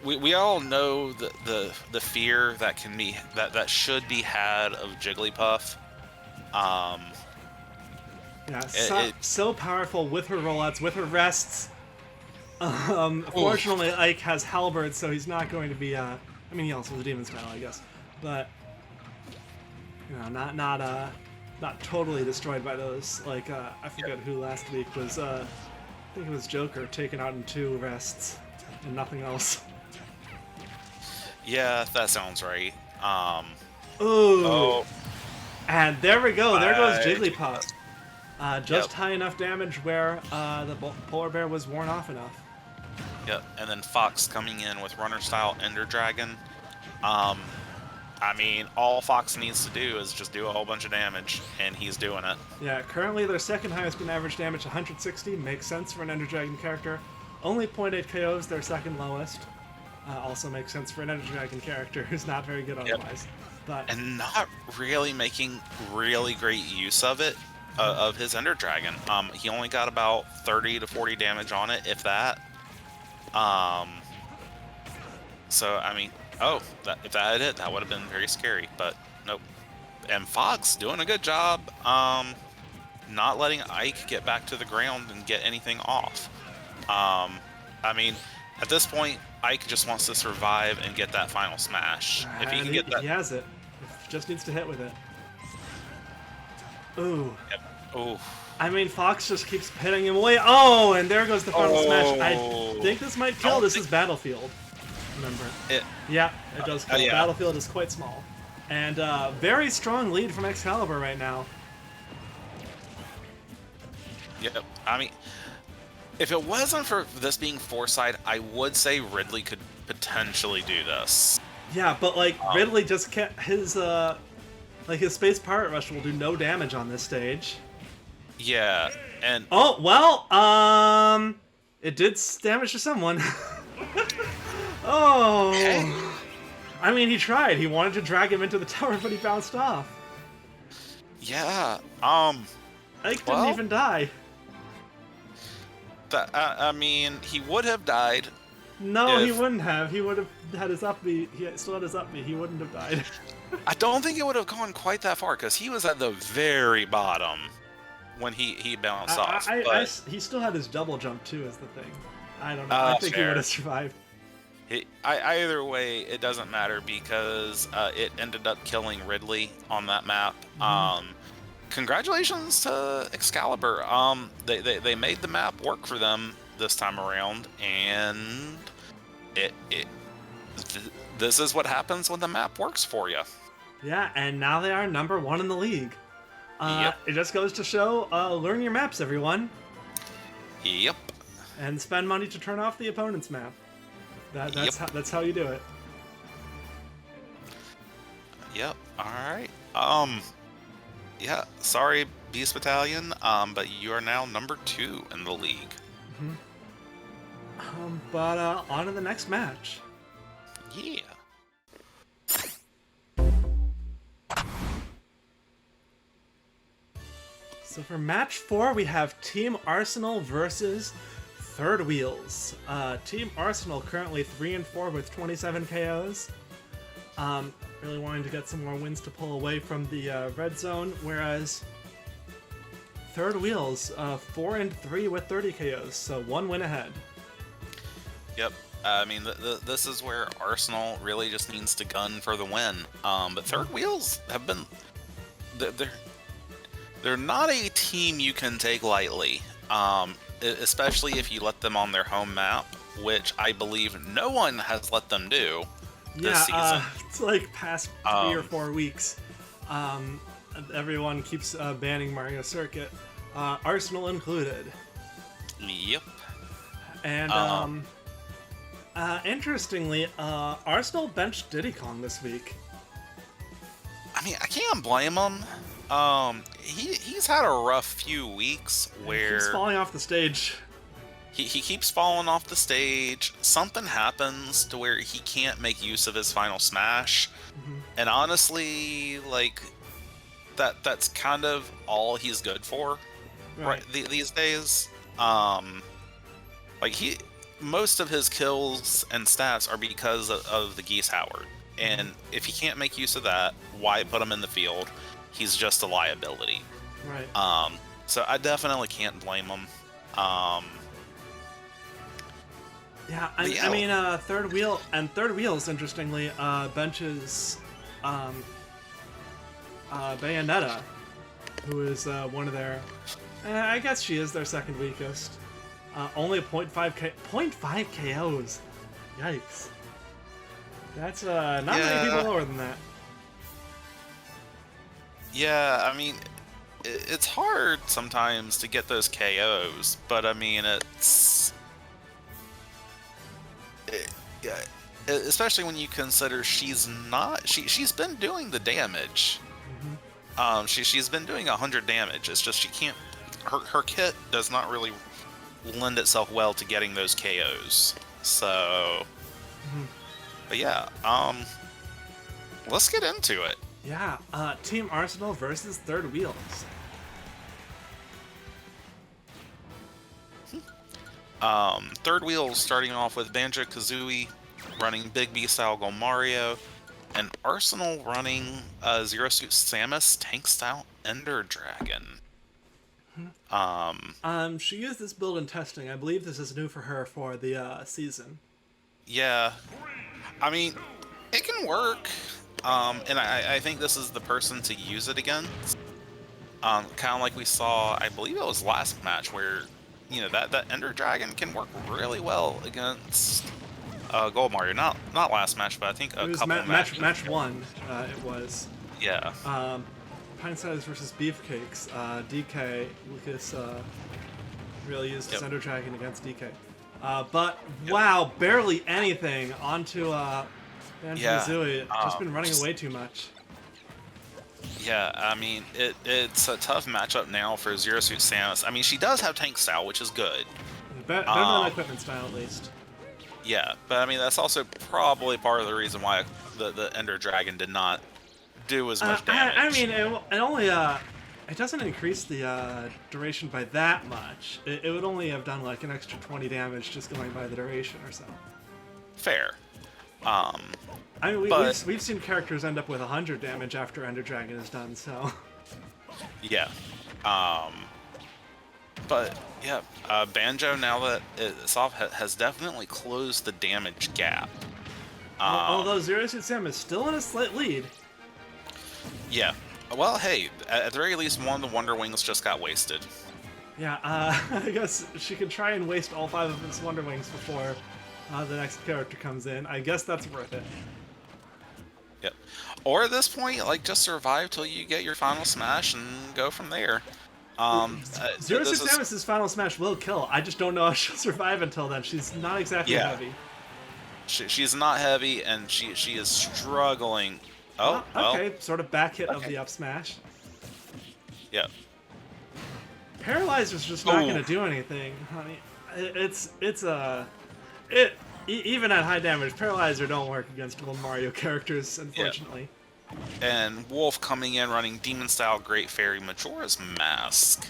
We all know the fear that can be that should be had of Jigglypuff. Yeah, so powerful with her rollouts, with her rests. Fortunately, Ike has Halberd, so he's not going to be. I mean, he also has Demon Style, I guess, but you know, not totally destroyed by those. Like I forget who last week was. I think it was Joker taken out in 2 rests and nothing else. Yeah, that sounds right. Ooh. And there we go. There goes Jigglypuff. Just high enough damage where the Polar Bear was worn off enough. Yep, and then Fox coming in with Runner Style Ender Dragon. I mean, all Fox needs to do is just do a whole bunch of damage, and he's doing it. Yeah, currently their second highest in average damage, 160. Makes sense for an Ender Dragon character. Only 0.8 KOs, their second lowest. Also makes sense for an Ender Dragon character who's not very good otherwise. But and not really making really great use of it. Of his Ender Dragon. He only got about 30 to 40 damage on it, if that. So, I mean, if that had hit, that would have been very scary, but nope. And Fox doing a good job, not letting Ike get back to the ground and get anything off. I mean, at this point, Ike just wants to survive and get that final smash. If he can get that... He has it. Just needs to hit with it. Ooh. Yep. Ooh. I mean, Fox just keeps hitting him away. Oh, and there goes the final smash. I think this might kill. This is Battlefield. Remember? Yeah, it does kill. Yeah. Battlefield is quite small. And very strong lead from Excalibur right now. Yep. I mean, if it wasn't for this being Foresight, I would say Ridley could potentially do this. Yeah, but like Ridley just can't. His Space Pirate Rush will do no damage on this stage. Yeah, and oh well, it did damage to someone. Oh, okay. I mean, he tried. He wanted to drag him into the tower, but he bounced off. Yeah. Ike didn't even die. I mean, he would have died. No, he wouldn't have. He would have had his up B. He still had his up B. He wouldn't have died. I don't think it would have gone quite that far, because he was at the very bottom when he bounced off. He still had his double jump, too, is the thing. I don't know. I think he would have survived. Either way, it doesn't matter, because it ended up killing Ridley on that map. Congratulations to Excalibur. They made the map work for them this time around, and this is what happens when the map works for you. Yeah, and now they are #1 in the league. Yep. It just goes to show, learn your maps, everyone. Yep. And spend money to turn off the opponent's map. That's how you do it. Yep. All right. Yeah. Sorry, Beast Battalion. But you are now #2 in the league. But on to the next match. Yeah. So for match 4, we have Team Arsenal versus Third Wheels. Team Arsenal currently 3-4 with 27 KOs. Really wanting to get some more wins to pull away from the red zone, whereas Third Wheels 4-3 with 30 KOs, so 1 win ahead. Yep. I mean, this is where Arsenal really just needs to gun for the win. But Third Wheels have been... They're not a team you can take lightly, especially if you let them on their home map, which I believe no one has let them do this season. It's like past 3 or 4 weeks. Everyone keeps banning Mario Circuit, Arsenal included. Yep. And interestingly, Arsenal benched Diddy Kong this week. I mean, I can't blame him. He's had a rough few weeks where He's falling off the stage. He keeps falling off the stage. Something happens to where he can't make use of his final smash. And honestly, like that's kind of all he's good for right these days. Like most of his kills and stats are because of the Geese Howard. And if he can't make use of that, why put him in the field? He's just a liability. Right. So I definitely can't blame him. Yeah, I mean, Third Wheels, interestingly, benches Bayonetta, who is one of their... I guess she is their second weakest. Only 0.5 KOs. Yikes. That's not many people lower than that. Yeah, I mean, it's hard sometimes to get those KOs, but I mean, yeah, especially when you consider she's been doing the damage. She's been doing 100 damage. It's just she can't. Her kit does not really lend itself well to getting those KOs. So, but yeah, let's get into it. Yeah, Team Arsenal versus Third Wheels. Third Wheels starting off with Banjo-Kazooie running Big B style Go Mario, and Arsenal running Zero Suit Samus tank style Ender Dragon. She used this build in testing. I believe this is new for her for the season. Yeah, I mean, it can work. And I think this is the person to use it against. Kind of like we saw, I believe it was last match, where, you know, that Ender Dragon can work really well against Gold Mario. Not last match, but I think a couple matches. Match 1, it was. Yeah. Pintsize versus Beefcakes. DK, Lucas really used his Ender Dragon against DK. But, wow, barely anything onto... Banjo-Kazooie, just been running away too much. Yeah, I mean, it's a tough matchup now for Zero Suit Samus. I mean, she does have tank style, which is good. Better than equipment style, at least. Yeah, but I mean, that's also probably part of the reason why the Ender Dragon did not do as much damage. I mean, it only, it doesn't increase the duration by that much. It would only have done, like, an extra 20 damage just going by the duration or so. Fair. I mean, we've seen characters end up with 100 damage after Ender Dragon is done, so... Yeah. But, yeah, Banjo, now that it's off, has definitely closed the damage gap. Although Zero Suit Sam is still in a slight lead. Yeah. Well, hey, at the very least, one of the Wonder Wings just got wasted. Yeah, I guess she can try and waste all 5 of its Wonder Wings before... the next character comes in. I guess that's worth it. Yep. Or at this point, like, just survive till you get your final smash and go from there. Zero Suit Samus's final smash will kill. I just don't know if she'll survive until then. She's not exactly heavy. She's not heavy, and she is struggling. Oh, okay. Sort of back hit of the up smash. Yep. Paralyzer's just not going to do anything, honey. It's a... Even at high damage, Paralyzer don't work against Gold Mario characters, unfortunately. And Wolf coming in running Demon Style Great Fairy Majora's Mask.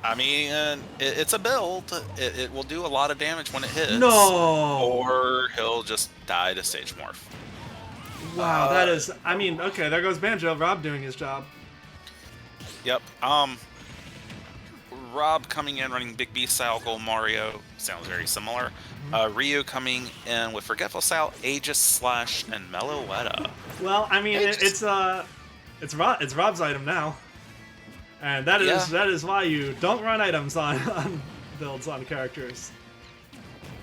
I mean, it's a build. It will do a lot of damage when it hits. No! Or he'll just die to Stage Morph. Wow, that is... I mean, okay, there goes Banjo. Rob doing his job. Yep. Rob coming in running Big B style Gold Mario. Sounds very similar. Ryu coming in with Forgetful Style, Aegis Slash, and Meloetta. Well, I mean, it's Rob's item now. And that is why you don't run items on builds on characters.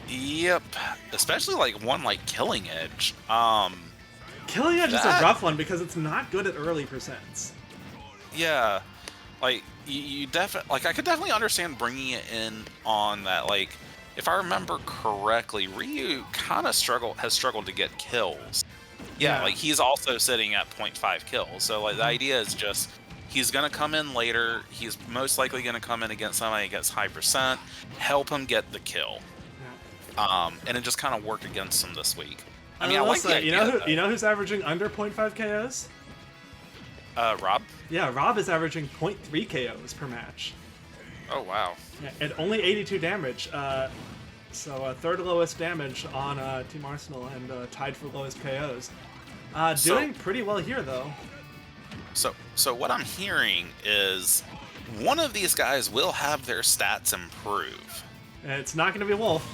Yep, especially like one like Killing Edge. Killing Edge is a rough one because it's not good at early percents. Yeah, like you definitely like I could definitely understand bringing it in on that. Like, if I remember correctly, Ryu kind of has struggled to get kills. Yeah, like he's also sitting at 0.5 kills. So like the idea is just. He's going to come in later. He's most likely going to come in against somebody against high percent, help him get the kill. And it just kind of worked against him this week. I mean, I like the idea, you know who's averaging under 0.5 KOs? Rob? Yeah, Rob is averaging 0.3 KOs per match. Oh, wow. Yeah, and only 82 damage. So third lowest damage on Team Arsenal and tied for lowest KOs. Doing pretty well here, though. So what I'm hearing is one of these guys will have their stats improve. It's not going to be Wolf.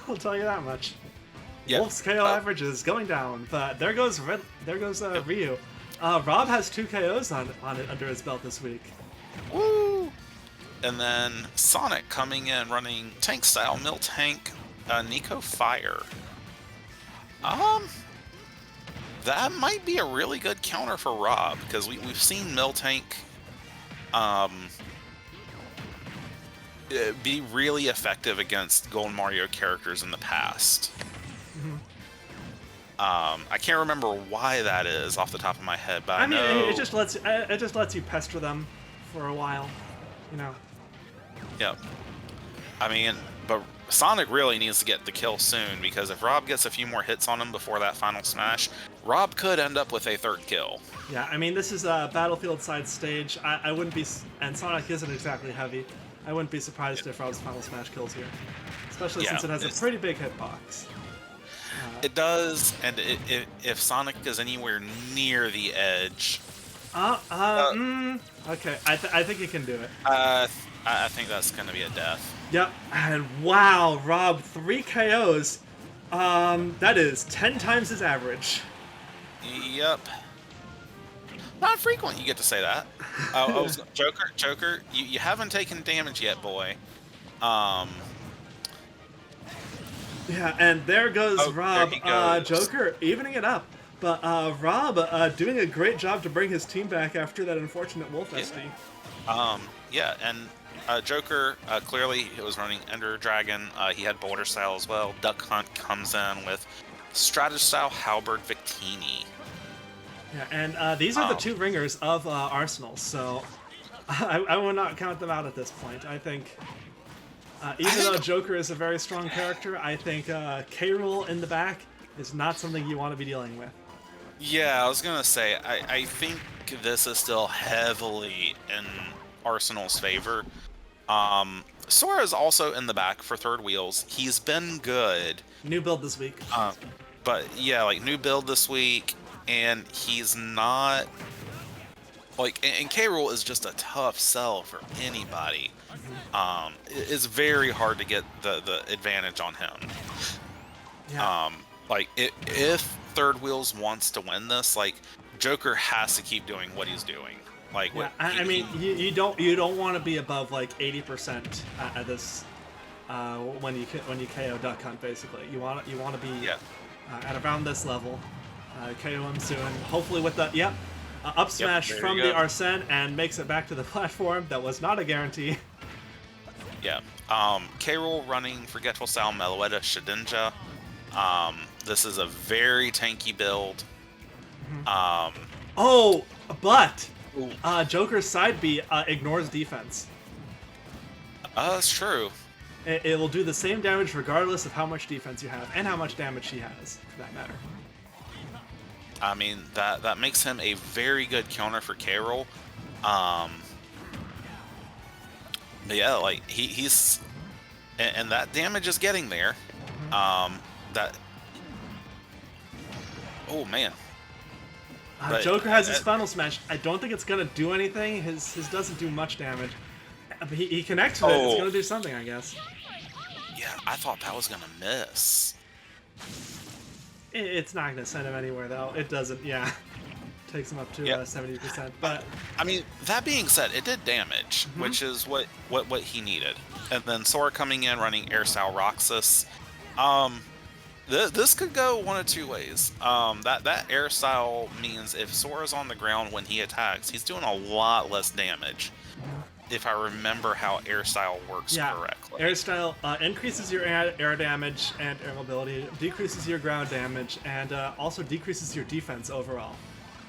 I'll tell you that much. Yep. Wolf's KO average is going down, but there goes Ryu. Rob has 2 KOs on it under his belt this week. Woo! And then Sonic coming in running Tank Style Miltank Nico Fire. That might be a really good counter for Rob, because we've seen Miltank be really effective against Golden Mario characters in the past. I can't remember why that is off the top of my head, but I know... it just lets you pester them for a while, you know. Yep. I mean, but Sonic really needs to get the kill soon, because if Rob gets a few more hits on him before that final smash, Rob could end up with a 3rd kill. Yeah, I mean, this is a Battlefield side stage. I wouldn't be... And Sonic isn't exactly heavy. I wouldn't be surprised if Rob's final smash kills here. Especially since it has a pretty big hitbox. It does, and if Sonic is anywhere near the edge... okay, I think he can do it. I think that's going to be a death. Yep, and wow, Rob, 3 KOs. That is 10 times his average. Yep. Not frequent you get to say that. Joker, you haven't taken damage yet, boy. Yeah, and there goes Rob. There he goes. Joker evening it up. But Rob doing a great job to bring his team back after that unfortunate Wolf SD. Yeah, and Joker clearly he was running Ender Dragon. He had Boulder Style as well. Duck Hunt comes in with Stratus Style Halberd Victini. Yeah, and these are the 2 ringers of Arsenal, so I will not count them out at this point. I think, even though Joker is a very strong character, I think K. Rool in the back is not something you want to be dealing with. Yeah, I was going to say, I think this is still heavily in Arsenal's favor. Sora is also in the back for 3rd wheels. He's been good. New build this week. But yeah, like new build this week, and he's not like, and K. Rool is just a tough sell for anybody. It's very hard to get the advantage on him. Yeah. Like if 3rd wheels wants to win this, like Joker has to keep doing what he's doing. Like, yeah, I mean, you don't want to be above like 80% at this when you KO Duck Hunt. Basically, you want to be at around this level. KO him soon, hopefully with the up smash from the Arsene, and makes it back to the platform. That was not a guarantee. Yeah. K. Rool running Forgetful Style Meloetta Shedinja. This is a very tanky build. But Joker's side B ignores defense. That's true. It will do the same damage regardless of how much defense you have and how much damage she has, for that matter. I mean, that makes him a very good counter for Carol. But yeah, like he's and that damage is getting there. That oh man. Joker has his final smash. I don't think it's gonna do anything. His doesn't do much damage. But he connects with it. It's gonna do something, I guess. Yeah, I thought that was gonna miss. It's not gonna send him anywhere though. It doesn't. Yeah, takes him up to 70%. But I mean, that being said, it did damage, which is what he needed. And then Sora coming in, running Air Style Roxas. This could go one of two ways. That Air Style means if Sora's on the ground when he attacks, he's doing a lot less damage. If I remember how Air Style works correctly. Air Style increases your air damage and air mobility, decreases your ground damage, and also decreases your defense overall.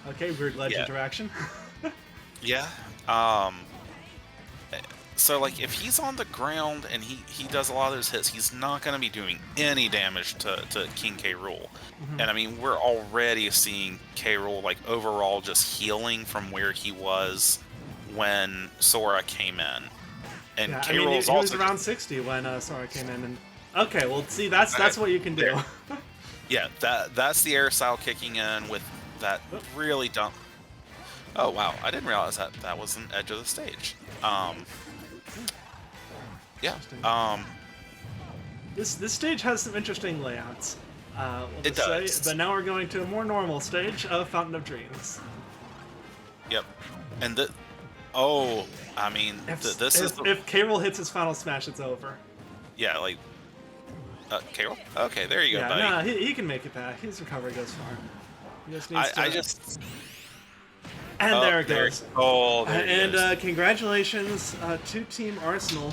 Okay, weird ledge interaction. Yeah. So, like, if he's on the ground and he does a lot of those hits, he's not going to be doing any damage to King K. Rool. And, I mean, we're already seeing K. Rool, like, overall just healing from where he was when Sora came in. And yeah, K. I mean, Rool's he was also around 60 when Sora came in. And okay, well, see, that's what you can do. Yeah, that's the Air Style kicking in with that really dumb... Oh, wow. I didn't realize that was an edge of the stage. Yeah. This stage has some interesting layouts. It does. But now we're going to a more normal stage of Fountain of Dreams. Yep. And I mean, if K. Rool hits his final smash, it's over. Yeah, like K. Rool? Okay, there you go, buddy. Yeah, he can make it back. His recovery goes far. He just needs to... And there it goes. Congratulations to Team Arsenal.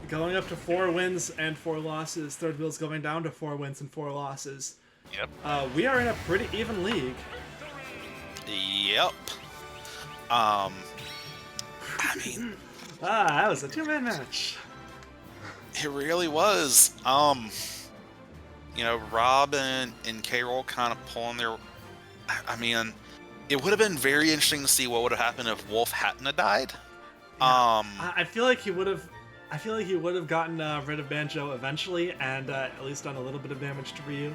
Going up to 4 wins and 4 losses. Third wheel's going down to 4 wins and 4 losses. Yep. We are in a pretty even league. Yep. I mean... that was a 2-man match. It really was. You know, Rob and K. Rool kind of pulling their... I mean... It would have been very interesting to see what would have happened if Wolf hadn't have died. Yeah. I feel like he would have. I feel like he would have gotten rid of Banjo eventually, and at least done a little bit of damage to Ryu.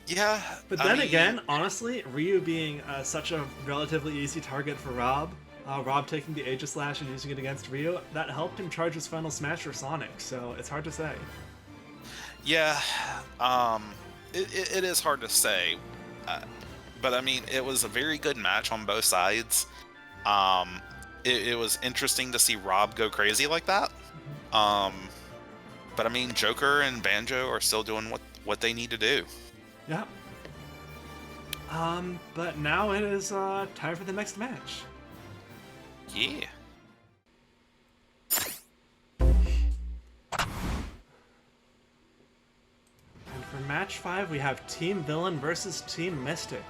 Yeah. But then again, honestly, Ryu being such a relatively easy target for Rob, Rob taking the Aegis Slash and using it against Ryu, that helped him charge his final smash for Sonic. So it's hard to say. Yeah. It is hard to say. But I mean, it was a very good match on both sides. It was interesting to see Rob go crazy like that. But I mean, Joker and Banjo are still doing what they need to do. Yeah. But now it is time for the next match. Yeah. And for match 5, we have Team Villain versus Team Mystic.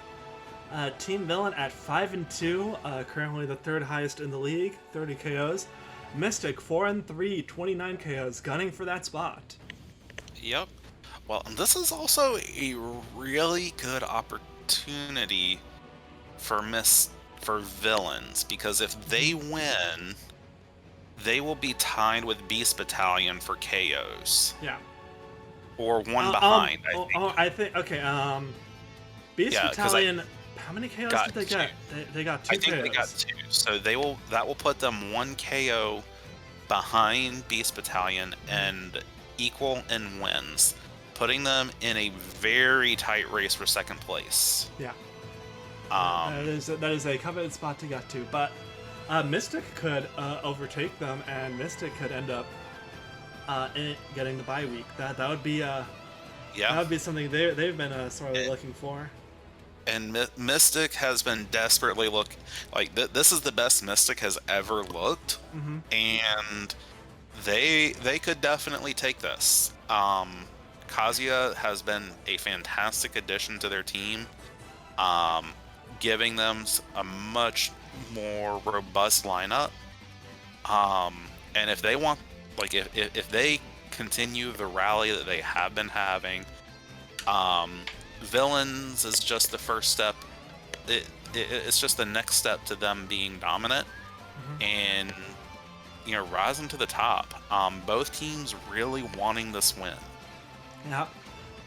Team Villain at 5-2, currently the 3rd highest in the league, 30 KOs. Mystic 4-3, 29 KOs, gunning for that spot. Yep. Well, this is also a really good opportunity for villains, because if they win, they will be tied with Beast Battalion for KOs. Yeah. Or one behind, I think. Okay. Beast Battalion. How many KOs did they get? They got 2 KOs. I think they got 2. So that will put them 1 KO behind Beast Battalion and equal in wins, putting them in a very tight race for 2nd place. Yeah. That is a coveted spot to get to, but Mystic could overtake them, and Mystic could end up getting the bye week. That would be that would be something they've been sorely looking for. And Mystic has been desperately this is the best Mystic has ever looked, and they could definitely take this. Kazuya has been a fantastic addition to their team, giving them a much more robust lineup. And if they want like if they continue the rally that they have been having, Villains is just the first step. It's just the next step to them being dominant and rising to the top. Both teams really wanting this win. Yeah.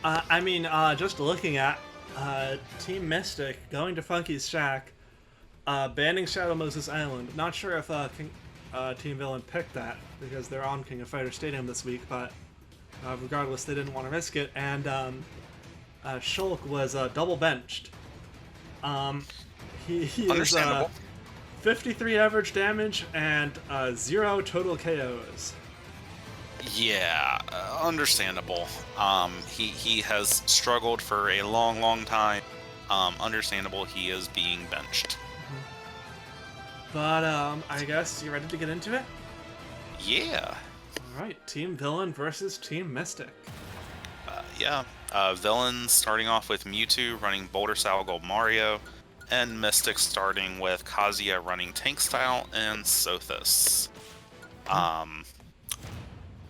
I mean, just looking at Team Mystic going to Funky's Shack, banning Shadow Moses Island. Not sure if Team Villain picked that because they're on King of Fighters Stadium this week, but regardless, they didn't want to risk it. And Shulk was double benched. He is 53 average damage and 0 total KOs. Yeah, understandable. He has struggled for a long time. Understandable he is being benched. But I guess you're ready to get into it? Yeah. Alright, Team Villain versus Team Mystic. Yeah. Villains starting off with Mewtwo running Boulder Style Gold Mario, and Mystic starting with Kazuya running Tank Style and Sothis.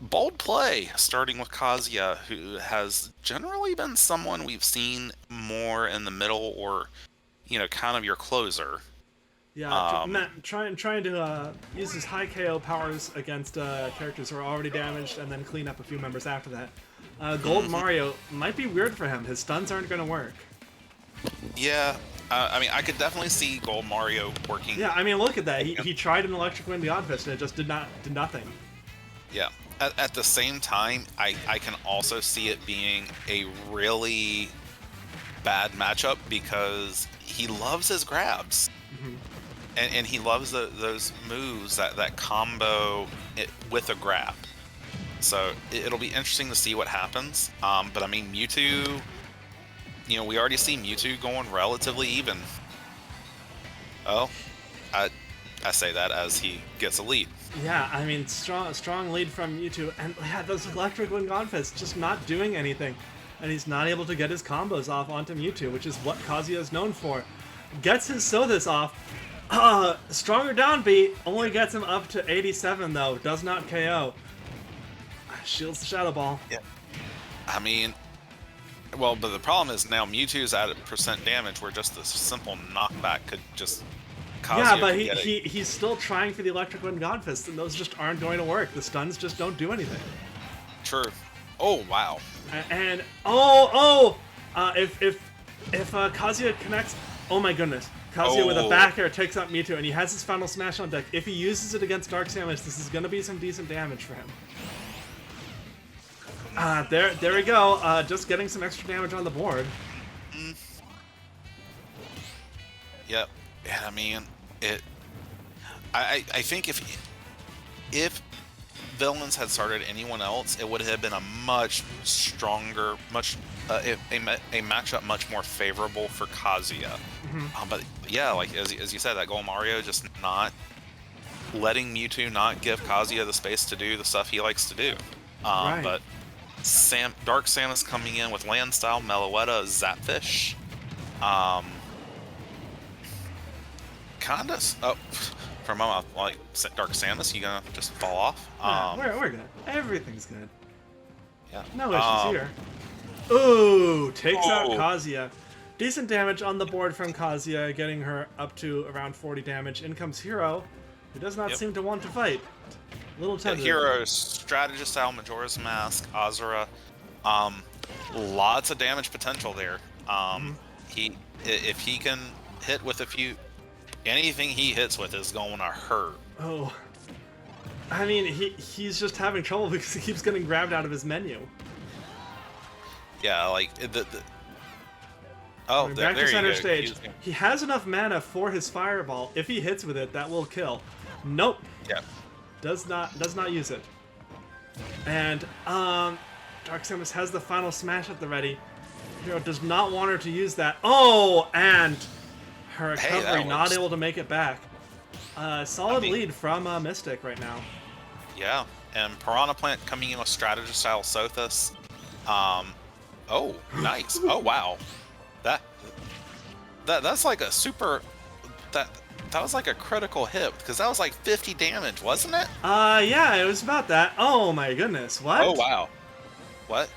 Bold play, starting with Kazuya, who has generally been someone we've seen more in the middle or, kind of your closer. Yeah, trying to use his high KO powers against characters who are already damaged and then clean up a few members after that. Gold Mario might be weird for him. His stuns aren't going to work. Yeah, I mean, I could definitely see Gold Mario working. Yeah, I mean, look at that. He tried an Electric Wind God Fist and it just did nothing. Yeah. At the same time, I can also see it being a really bad matchup because he loves his grabs. And he loves those moves, that combo with a grab. So it'll be interesting to see what happens. But I mean, Mewtwo, we already see Mewtwo going relatively even. Oh, I say that as he gets a lead. Yeah, I mean, strong lead from Mewtwo, and yeah, those Electric Wind God Fists just not doing anything, and he's not able to get his combos off onto Mewtwo, which is what Kazuya is known for. Gets his Sothis off. Stronger down B only gets him up to 87 though. Does not KO. Shields the Shadow Ball. Yeah. I mean, well, but the problem is now Mewtwo's at % damage, where just a simple knockback could just. Yeah, but he's still trying for the Electric Wind God Fist, and those just aren't going to work. The stuns just don't do anything. True. Oh wow. And if Kazuya connects, oh my goodness, Kazuya with a back air takes out Mewtwo, and he has his final smash on deck. If he uses it against Dark Samus, this is going to be some decent damage for him. There we go. Just getting some extra damage on the board. Yep. Yeah, I mean, I think if Villains had started anyone else, it would have been a much stronger, a matchup much more favorable for Kazuya. But yeah, like as you said, that Gold Mario just not letting Mewtwo not give Kazuya the space to do the stuff he likes to do. Right. But Dark Samus coming in with Land Style, Meloetta, Zapfish. Kinda. Oh, for a moment, like Dark Samus, you gonna just fall off? We're good. Everything's good. Yeah. No issues here. Ooh, takes out Kazuya. Decent damage on the board from Kazuya, getting her up to around 40 damage. In comes Hero, who does not seem to want to fight. Little tentative. Hero, Strategist Style, Majora's Mask, Azura. Lots of damage potential there. If he can hit with a few. Anything he hits with is going to hurt. Oh. I mean, he's just having trouble because he keeps getting grabbed out of his menu. Yeah, like back to center stage. Gonna... He has enough mana for his fireball. If he hits with it, that will kill. Nope. Yeah. Does not use it. And Dark Samus has the final smash at the ready. Hero does not want her to use that. Oh, and her recovery not able to make it back. Solid lead from Mystic right now. Yeah, and Piranha Plant coming in with Strategist Style Sothis. Oh, nice. Oh wow, that's like a super that that was like a critical hit because that was like 50 damage, wasn't it? Yeah, it was about that. Oh my goodness, Oh what? wow. What?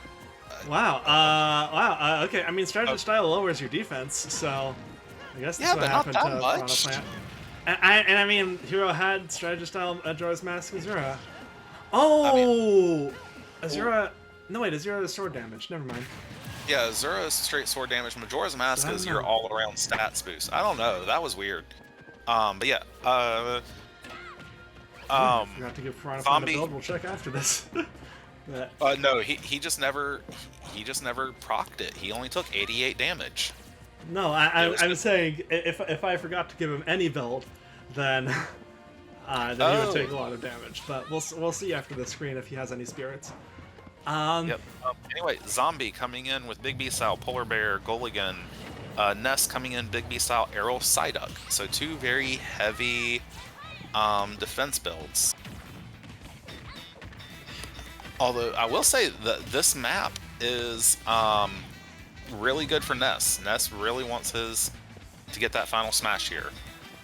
Wow, okay, I mean, Oh, Strategist Style lowers your defense, so I guess that's yeah, what but not happened to that Piranha much. Plant. And I mean, Hero had Strategist Style Majora's Mask Azura. I mean, Oh! well, Azura... No, wait, Azura is sword damage, never mind. yeah, Zura's straight sword damage. Majora's Mask I don't is your know. all-around stats boost. I don't know. That was weird. But yeah. I Um, forgot to give Piranha Plant a Zombie. build, we'll check after this. But, No, he just never procced it. He only took 88 damage. no, It was I'm just saying, if I forgot to give him any build, then... then he would take a lot of damage, but we'll see after the screen if he has any spirits. Yep. Anyway, Zombie coming in with Big B style Polar Bear, Gulligan, Ness coming in Big B style Arrow Psyduck. So two very heavy defense builds. Although I will say that this map is really good for Ness. Ness really wants his to get that final smash here.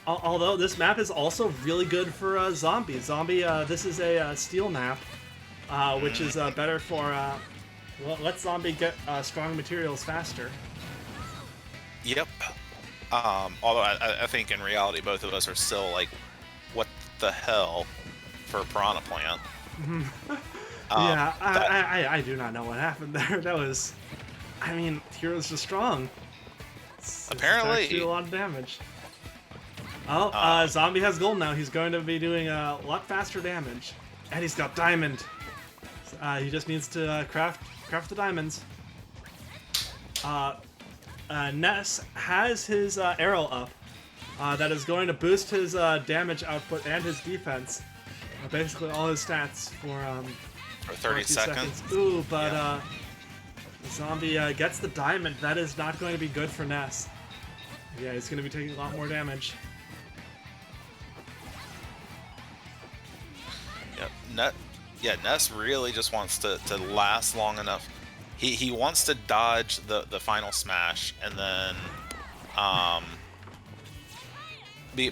Although this map is also really good for Zombie. Zombie, this is a steel map, which is better for let Zombie get strong materials faster. Yep. Although I think in reality both of us are still like, what the hell for Piranha Plant. Yeah, That, I do not know what happened there. That was, I mean, Hero's just strong. It's Apparently. actually a lot of damage. Oh, Zombie has gold now. He's going to be doing a lot faster damage, and he's got diamond. He just needs to craft the diamonds. Ness has his arrow up. That is going to boost his damage output and his defense. Basically all his stats for 30 a few seconds. Ooh, but Yeah. Zombie gets the diamond. That is not going to be good for Ness. Yeah, he's going to be taking a lot more damage. Yep. Ness really just wants to last long enough. He wants to dodge the final smash and then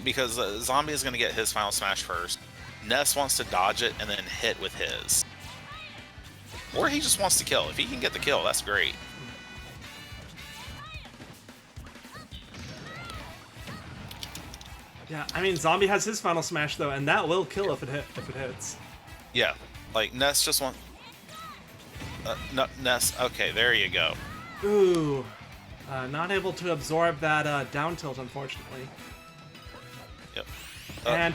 because Zombie is going to get his final smash first. Ness wants to dodge it and then hit with his. Or he just wants to kill. If he can get the kill, that's great. Yeah, I mean, Zombie has his final smash though, and that will kill if it hits. Yeah, like Ness just wants. No, Ness. Okay, there you go. Ooh, not able to absorb that down tilt, unfortunately. Yep. And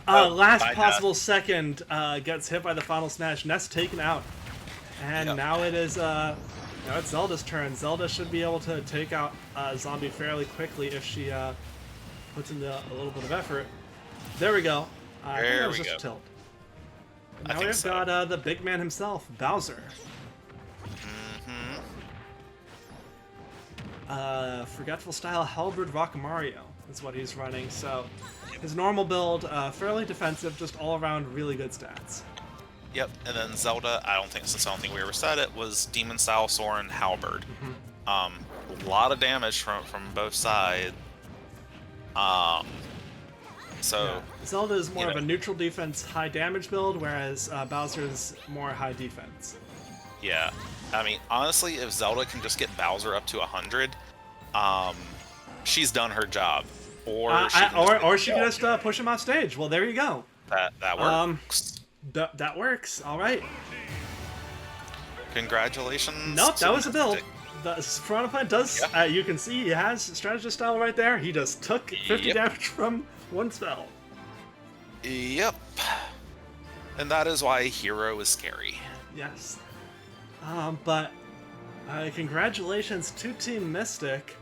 last possible second gets hit by the final smash. Ness taken out, and now it is now it's Zelda's turn. Zelda should be able to take out Zombie fairly quickly if she puts in a little bit of effort. There we go. I think that was just a tilt. And now we've got the big man himself, Bowser. Forgetful style Halberd Rock Mario is what he's running. So his normal build, fairly defensive, just all around really good stats. Yep, and then Zelda, I don't think we ever said it, was Demon Style Soren Halberd. A lot of damage from both sides. Zelda is more of a neutral defense, high damage build, whereas Bowser's more high defense. Yeah, I mean, honestly, if Zelda can just get Bowser up to 100, she's done her job. Or she can just push him off stage. Well, there you go. That works. That works. All right. Congratulations. Nope, that was a build. The Piranha Plant does. Yeah. You can see he has strategist style right there. He just took 50 damage from one spell. Yep. And that is why Hero is scary. Yes. But congratulations to Team Mystic.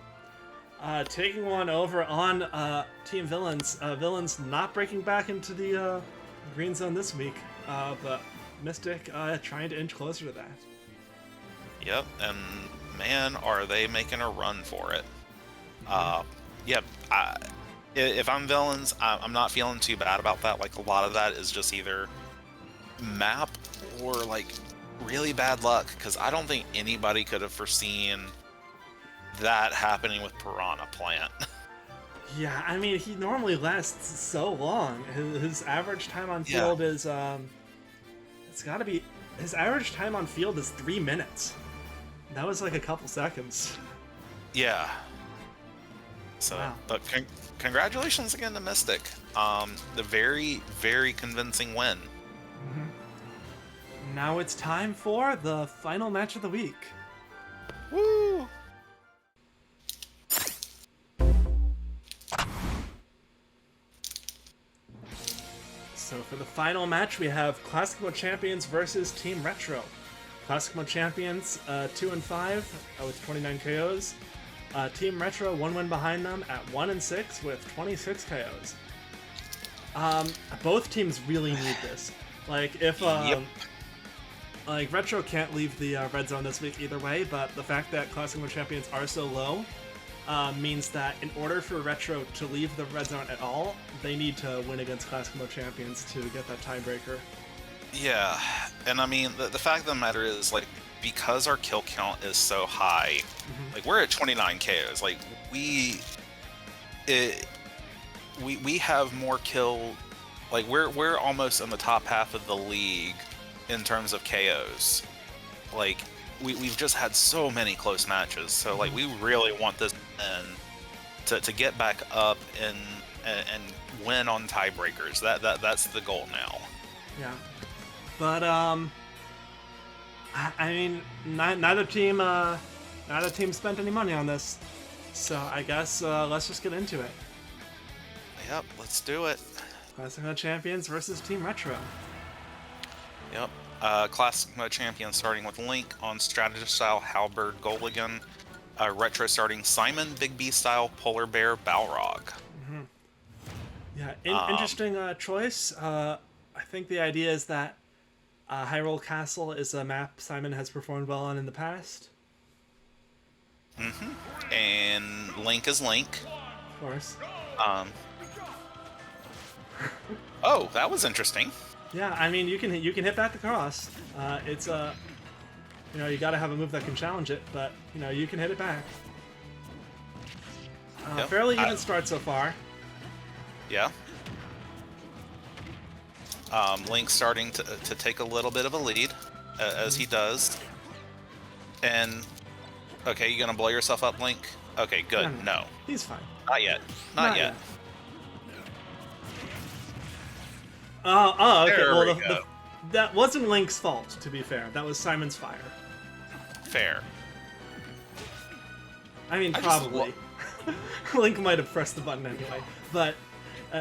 Taking one over on Team Villains. Villains not breaking back into the green zone this week, but Mystic trying to inch closer to that. Yep, and man, are they making a run for it. Yep, if I'm Villains, I'm not feeling too bad about that. Like, a lot of that is just either map or, like, really bad luck, because I don't think anybody could have foreseen that happening with Piranha Plant. Yeah, I mean, he normally lasts so long. His average time on Yeah. field is, it's gotta be, his average time on field is 3 minutes. That was like a couple seconds. Yeah. So, Wow. but congratulations again to Mystic. The very, very convincing win. Now it's time for the final match of the week. Woo! So for the final match, we have Classic Mode Champions versus Team Retro. Classic Mode Champions 2 and 5 with 29 KOs. Team Retro 1 win behind them at 1 and 6 with 26 KOs. Both teams really need this. Like if like Retro can't leave the red zone this week either way, but the fact that Classic Mode Champions are so low means that in order for Retro to leave the red zone at all, they need to win against Classic Mode Champions to get that tiebreaker. Yeah, and I mean, the fact of the matter is, like, because our kill count is so high, like, we're at 29 KOs, like, we have more kill, like, we're almost in the top half of the league in terms of KOs. Like, we've just had so many close matches, so, like, we really want this to get back up and win on tiebreakers. That's the goal now. Yeah. But I mean, neither team spent any money on this, so I guess let's just get into it. Yep, let's do it. Classic Mode Champions versus Team Retro. Yep. Classic Mode Champion starting with Link on Strategist style Halberd Goligan. Retro starting Simon Big B style Polar Bear Balrog. Yeah, interesting choice. I think the idea is that Hyrule Castle is a map Simon has performed well on in the past. And Link is Link. Of course. Oh, that was interesting. Yeah, I mean you can hit back the cross. It's you know, you got to have a move that can challenge it, but you know you can hit it back. Yep. Fairly even start so far. Yeah. Link starting to take a little bit of a lead, as he does. And, okay, you gonna blow yourself up, Link? Okay, good. No. He's fine. Not yet. Not yet. Oh, okay. There Well, we go. that wasn't Link's fault, to be fair. That was Simon's fire. Fair. I mean, probably. Link might have pressed the button anyway, but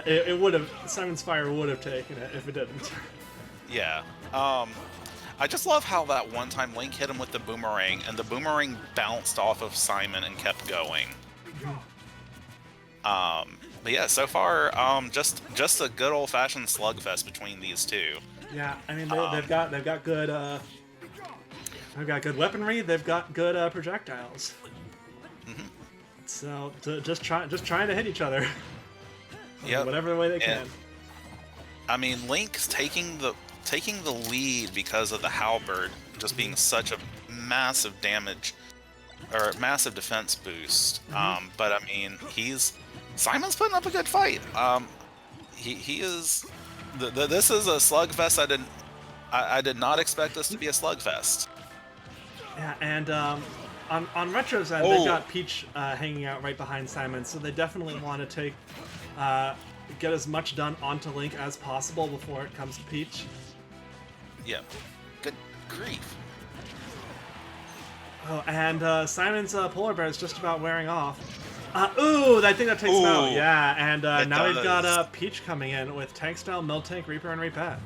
it would have. Simon's fire would have taken it if it didn't. Yeah. I just love how that one time Link hit him with the boomerang, and the boomerang bounced off of Simon and kept going. But yeah, so far, just a good old-fashioned slugfest between these two. Yeah, I mean they've got good they've got good weaponry. They've got good projectiles. So just trying to hit each other. Yep. Whatever way they can. I mean, Link's taking the lead because of the halberd just being such a massive damage or massive defense boost. But I mean, Simon's putting up a good fight. He is. This is a slugfest. I did not expect this to be a slugfest. Yeah, and on Retro's end, they've got Peach hanging out right behind Simon, so they definitely want to get as much done onto Link as possible before it comes to Peach. Yeah. Good grief. Oh, and Simon's polar bear is just about wearing off. Ooh, I think that takes him out. Yeah, and now we've got Peach coming in with Tank Style, Miltank, Reaper, and Repet.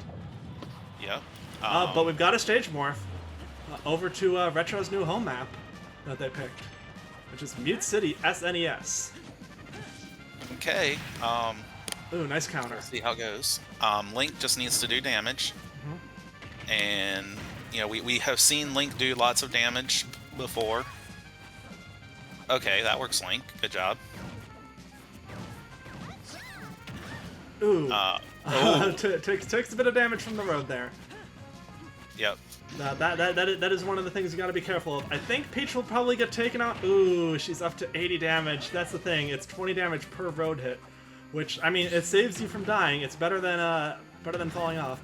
Yeah. But we've got a stage morph over to Retro's new home map that they picked, which is Mute City SNES. Okay. Ooh, nice counter. See how it goes. Link just needs to do damage. And, you know, we have seen Link do lots of damage before. Okay, that works, Link. Good job. Ooh. Takes a bit of damage from the road there. Yep. That is one of the things you gotta be careful of. I think Peach will probably get taken out. Ooh, she's up to 80 damage. That's the thing. It's 20 damage per road hit, which, I mean, it saves you from dying. It's better than falling off.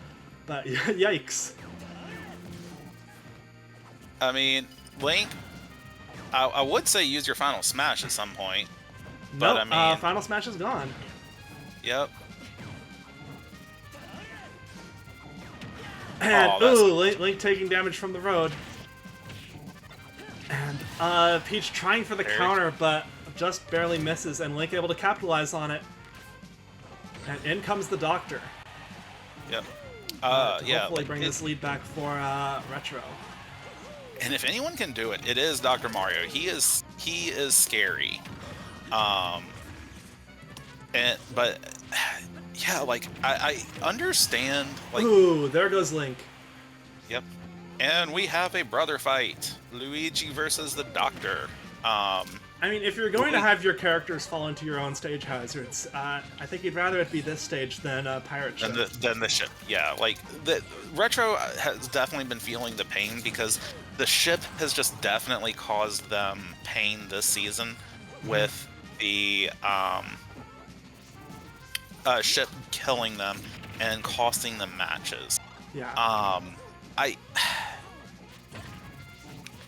But yikes. I mean, Link, I would say use your final smash at some point. But Nope, I mean, final smash is gone. Yep. And Oh, Link taking damage from the road. And Peach trying for the counter, but just barely misses, and Link able to capitalize on it. And in comes the Doctor. Yep. To Yeah. hopefully bring this lead back for Retro. And if anyone can do it, it is Dr. Mario. He is scary. But yeah, like I understand. Like, Ooh, there goes Link. Yep. And we have a brother fight: Luigi versus the Doctor. I mean, if you're going to have your characters fall into your own stage hazards, I think you'd rather it be this stage than Pirate Ship. Than the ship. Yeah, like the Retro has definitely been feeling the pain because the ship has just definitely caused them pain this season with the ship killing them and costing them matches. Yeah.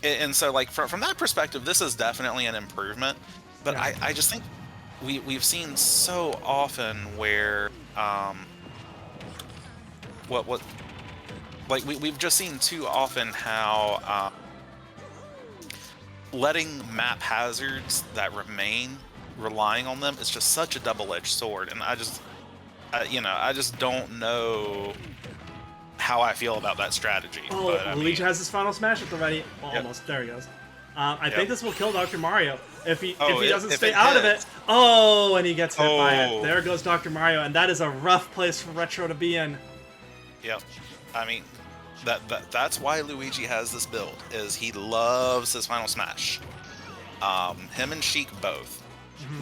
And so, like, from that perspective, this is definitely an improvement. But Yeah. I just think we've seen so often where we've just seen too often how letting map hazards that remain, relying on them, is just such a double-edged sword. And I just don't know how I feel about that strategy. Oh, but, Luigi has his final smash at the ready. Almost. There he goes. I think this will kill Dr. Mario if he doesn't stay out of it. Oh, and he gets hit by it. There goes Dr. Mario, and that is a rough place for Retro to be in. Yep. I mean, that's why Luigi has this build, is he loves his final smash. Him and Sheik both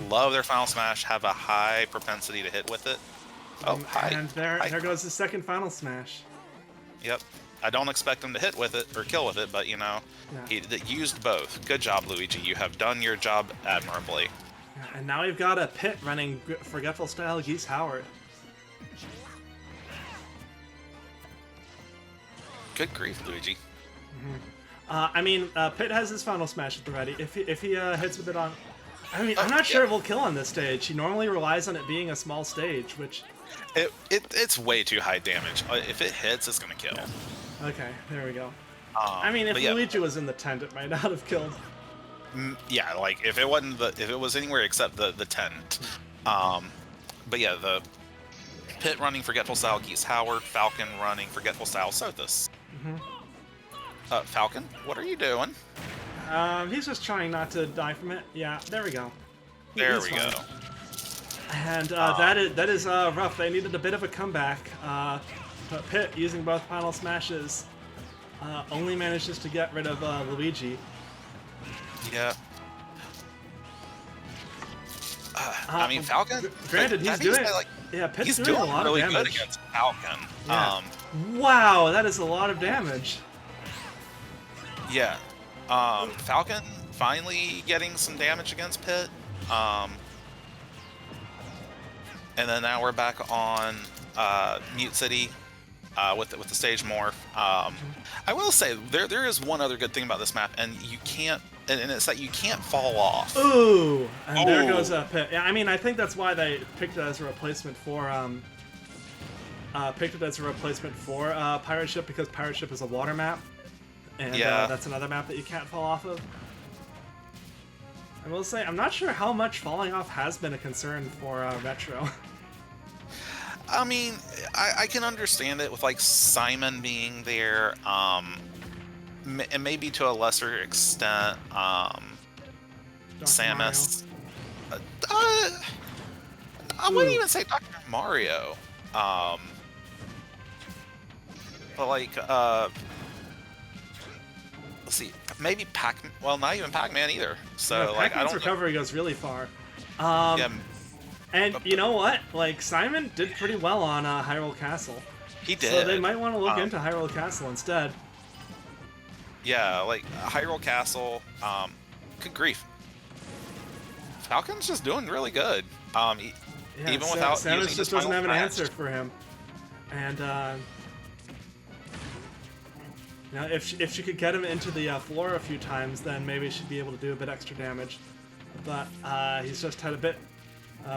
love their final smash, have a high propensity to hit with it. Oh, hi. And there goes his second final smash. Yep. I don't expect him to hit with it or kill with it, but he used both. Good job, Luigi. You have done your job admirably. And now we've got a Pit running Forgetful style Geese Howard. Good grief, Luigi. I mean, Pit has his final smash at the ready. If he hits with it on, I mean, I'm not sure it will kill on this stage. He normally relies on it being a small stage, which it's way too high damage. If it hits, it's gonna kill. Okay, there we go. I mean, if Luigi was in the tent, it might not have killed. Yeah, like if it was anywhere except the tent. But yeah, the Pit running Forgetful style Geese Howard, Falcon running Forgetful style Sothis. Falcon, what are you doing? He's just trying not to die from it. Yeah, there we go. There we go. And that is rough. They needed a bit of a comeback. But Pit, using both final smashes, only manages to get rid of Luigi. Yeah. I mean, Falcon. Granted, he's doing Pit's doing a lot really of damage. good against Falcon. Yeah. Wow, that is a lot of damage. Yeah. Falcon finally getting some damage against Pit. And then now we're back on Mute City with the stage morph. I will say there is one other good thing about this map, and you can't, and it's that you can't fall off. Ooh, and there goes Pit. Yeah, I mean, I think that's why they picked it as a replacement for Pirate Ship, because Pirate Ship is a water map, and that's another map that you can't fall off of. I will say, I'm not sure how much falling off has been a concern for Retro. I mean, I can understand it with, like, Simon being there, and maybe to a lesser extent, Samus. I wouldn't even say Dr. Mario. But, like, let's see, maybe Pac-Man. Well, not even Pac-Man either. So, like, Pac-Man's recovery goes really far. And you know what? Like, Simon did pretty well on Hyrule Castle. He did. So they might want to look into Hyrule Castle instead. Yeah, like Hyrule Castle. Good grief, Falcon's just doing really good. Yeah, Even without Samus using his just doesn't final have an smash. answer for him. And you know, if she could get him into the floor a few times, then maybe she'd be able to do a bit extra damage. But he's just had a bit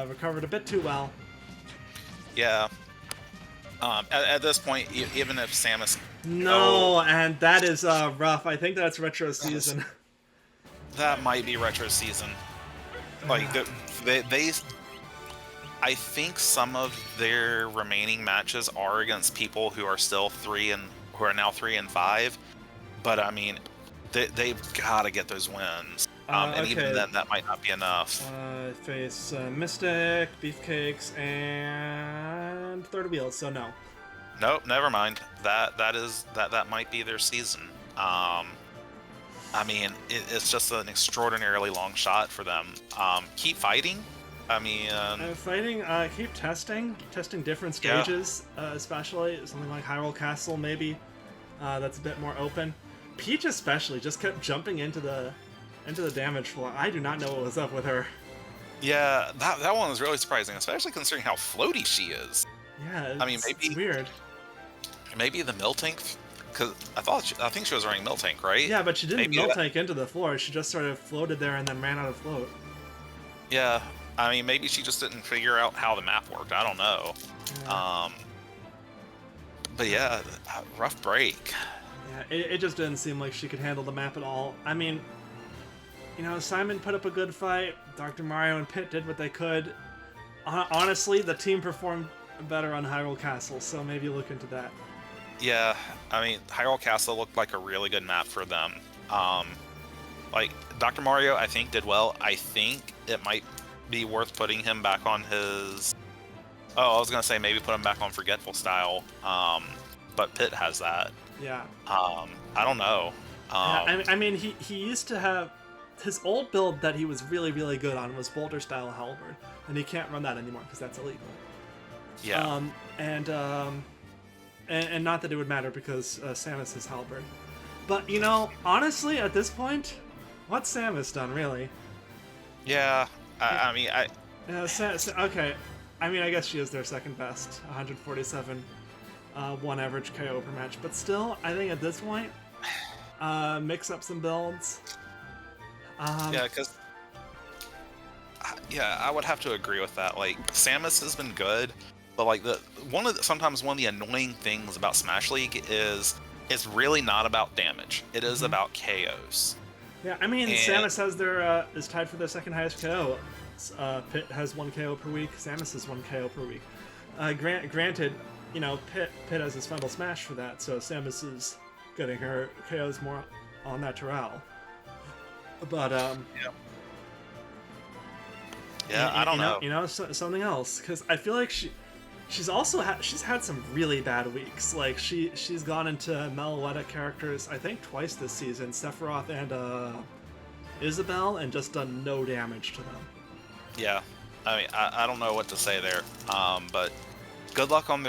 recovered a bit too well. Yeah. At this point, even if Samus. No, and that is rough. I think that's retro season. That might be retro season. Like they I think some of their remaining matches are against people who are still who are now 3 and 5. But I mean, they've got to get those wins. And Okay. even then, that might not be enough. Face Mystic, Beefcakes, and Third Wheel. So no. Nope, never mind. That might be their season. I mean, it's just an extraordinarily long shot for them. Keep fighting. I mean, fighting. Keep testing different stages, especially something like Hyrule Castle, maybe. That's a bit more open. Peach especially just kept jumping into the damage floor. I do not know what was up with her. Yeah, that one was really surprising, especially considering how floaty she is. Yeah, I mean, maybe it's weird. Maybe the Miltank, because I think she was running Miltank, right? Yeah, but she didn't Maybe Miltank into the floor. She just sort of floated there and then ran out of float. Yeah, I mean, maybe she just didn't figure out how the map worked. I don't know. Yeah. But yeah, rough break. Yeah, it just didn't seem like she could handle the map at all. I mean, you know, Simon put up a good fight. Dr. Mario and Pit did what they could. Honestly, the team performed better on Hyrule Castle, so maybe look into that. Yeah, I mean, Hyrule Castle looked like a really good map for them. Like, Dr. Mario, I think, did well. I think it might be worth putting him back on his... Oh, I was going to say maybe put him back on Forgetful Style, but Pit has that. Yeah. I don't know. Yeah, I mean, he used to have... His old build that he was really, really good on was Boulder Style Halberd, and he can't run that anymore because that's illegal. Yeah. And not that it would matter because Samus is Halberd. But, you know, honestly, at this point, what's Samus done, really? Yeah, I mean, Okay, I mean, I guess she is their second best, 147, 1 average KO per match. But still, I think at this point, mix up some builds. yeah, because... Yeah, I would have to agree with that. Like, Samus has been good, but like sometimes one of the annoying things about Smash League is it's really not about damage. It is about KOs. Yeah, I mean, Samus has is tied for their second highest KO. Pit has 1 KO per week. Samus has 1 KO per week. Granted, you know, Pit has his final smash for that, so Samus is getting her KOs more on that Terrell. But yeah, I don't know. You know, something else, because I feel like she's also she's had some really bad weeks. Like she's gone into Meloetta characters I think twice this season, Sephiroth and Isabelle, and just done no damage to them. Yeah, I mean, I don't know what to say there. But good luck on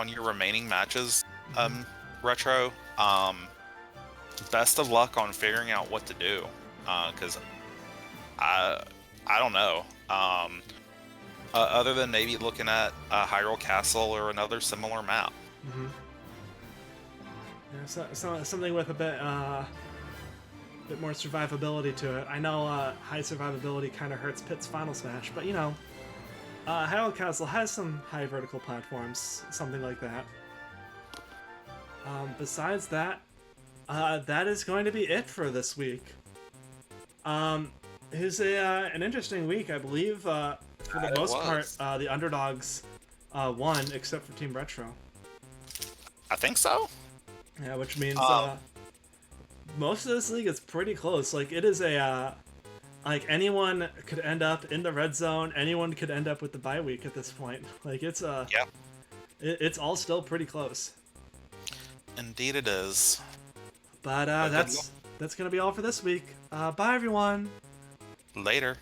your remaining matches, Retro. Best of luck on figuring out what to do, because I don't know. Other than maybe looking at Hyrule Castle or another similar map. Mm-hmm. Yeah, so something with a bit more survivability to it. I know high survivability kind of hurts Pit's final smash, but you know, Hyrule Castle has some high vertical platforms, something like that. Besides that, that is going to be it for this week. It was an interesting week, I believe. For the most part, the underdogs won, except for Team Retro. I think so. Yeah, which means most of this league is pretty close. Like, it is like, anyone could end up in the red zone. Anyone could end up with the bye week at this point. Like, it's yeah, it's all still pretty close. Indeed, it is. But that's gonna be all for this week. Bye, everyone. Later.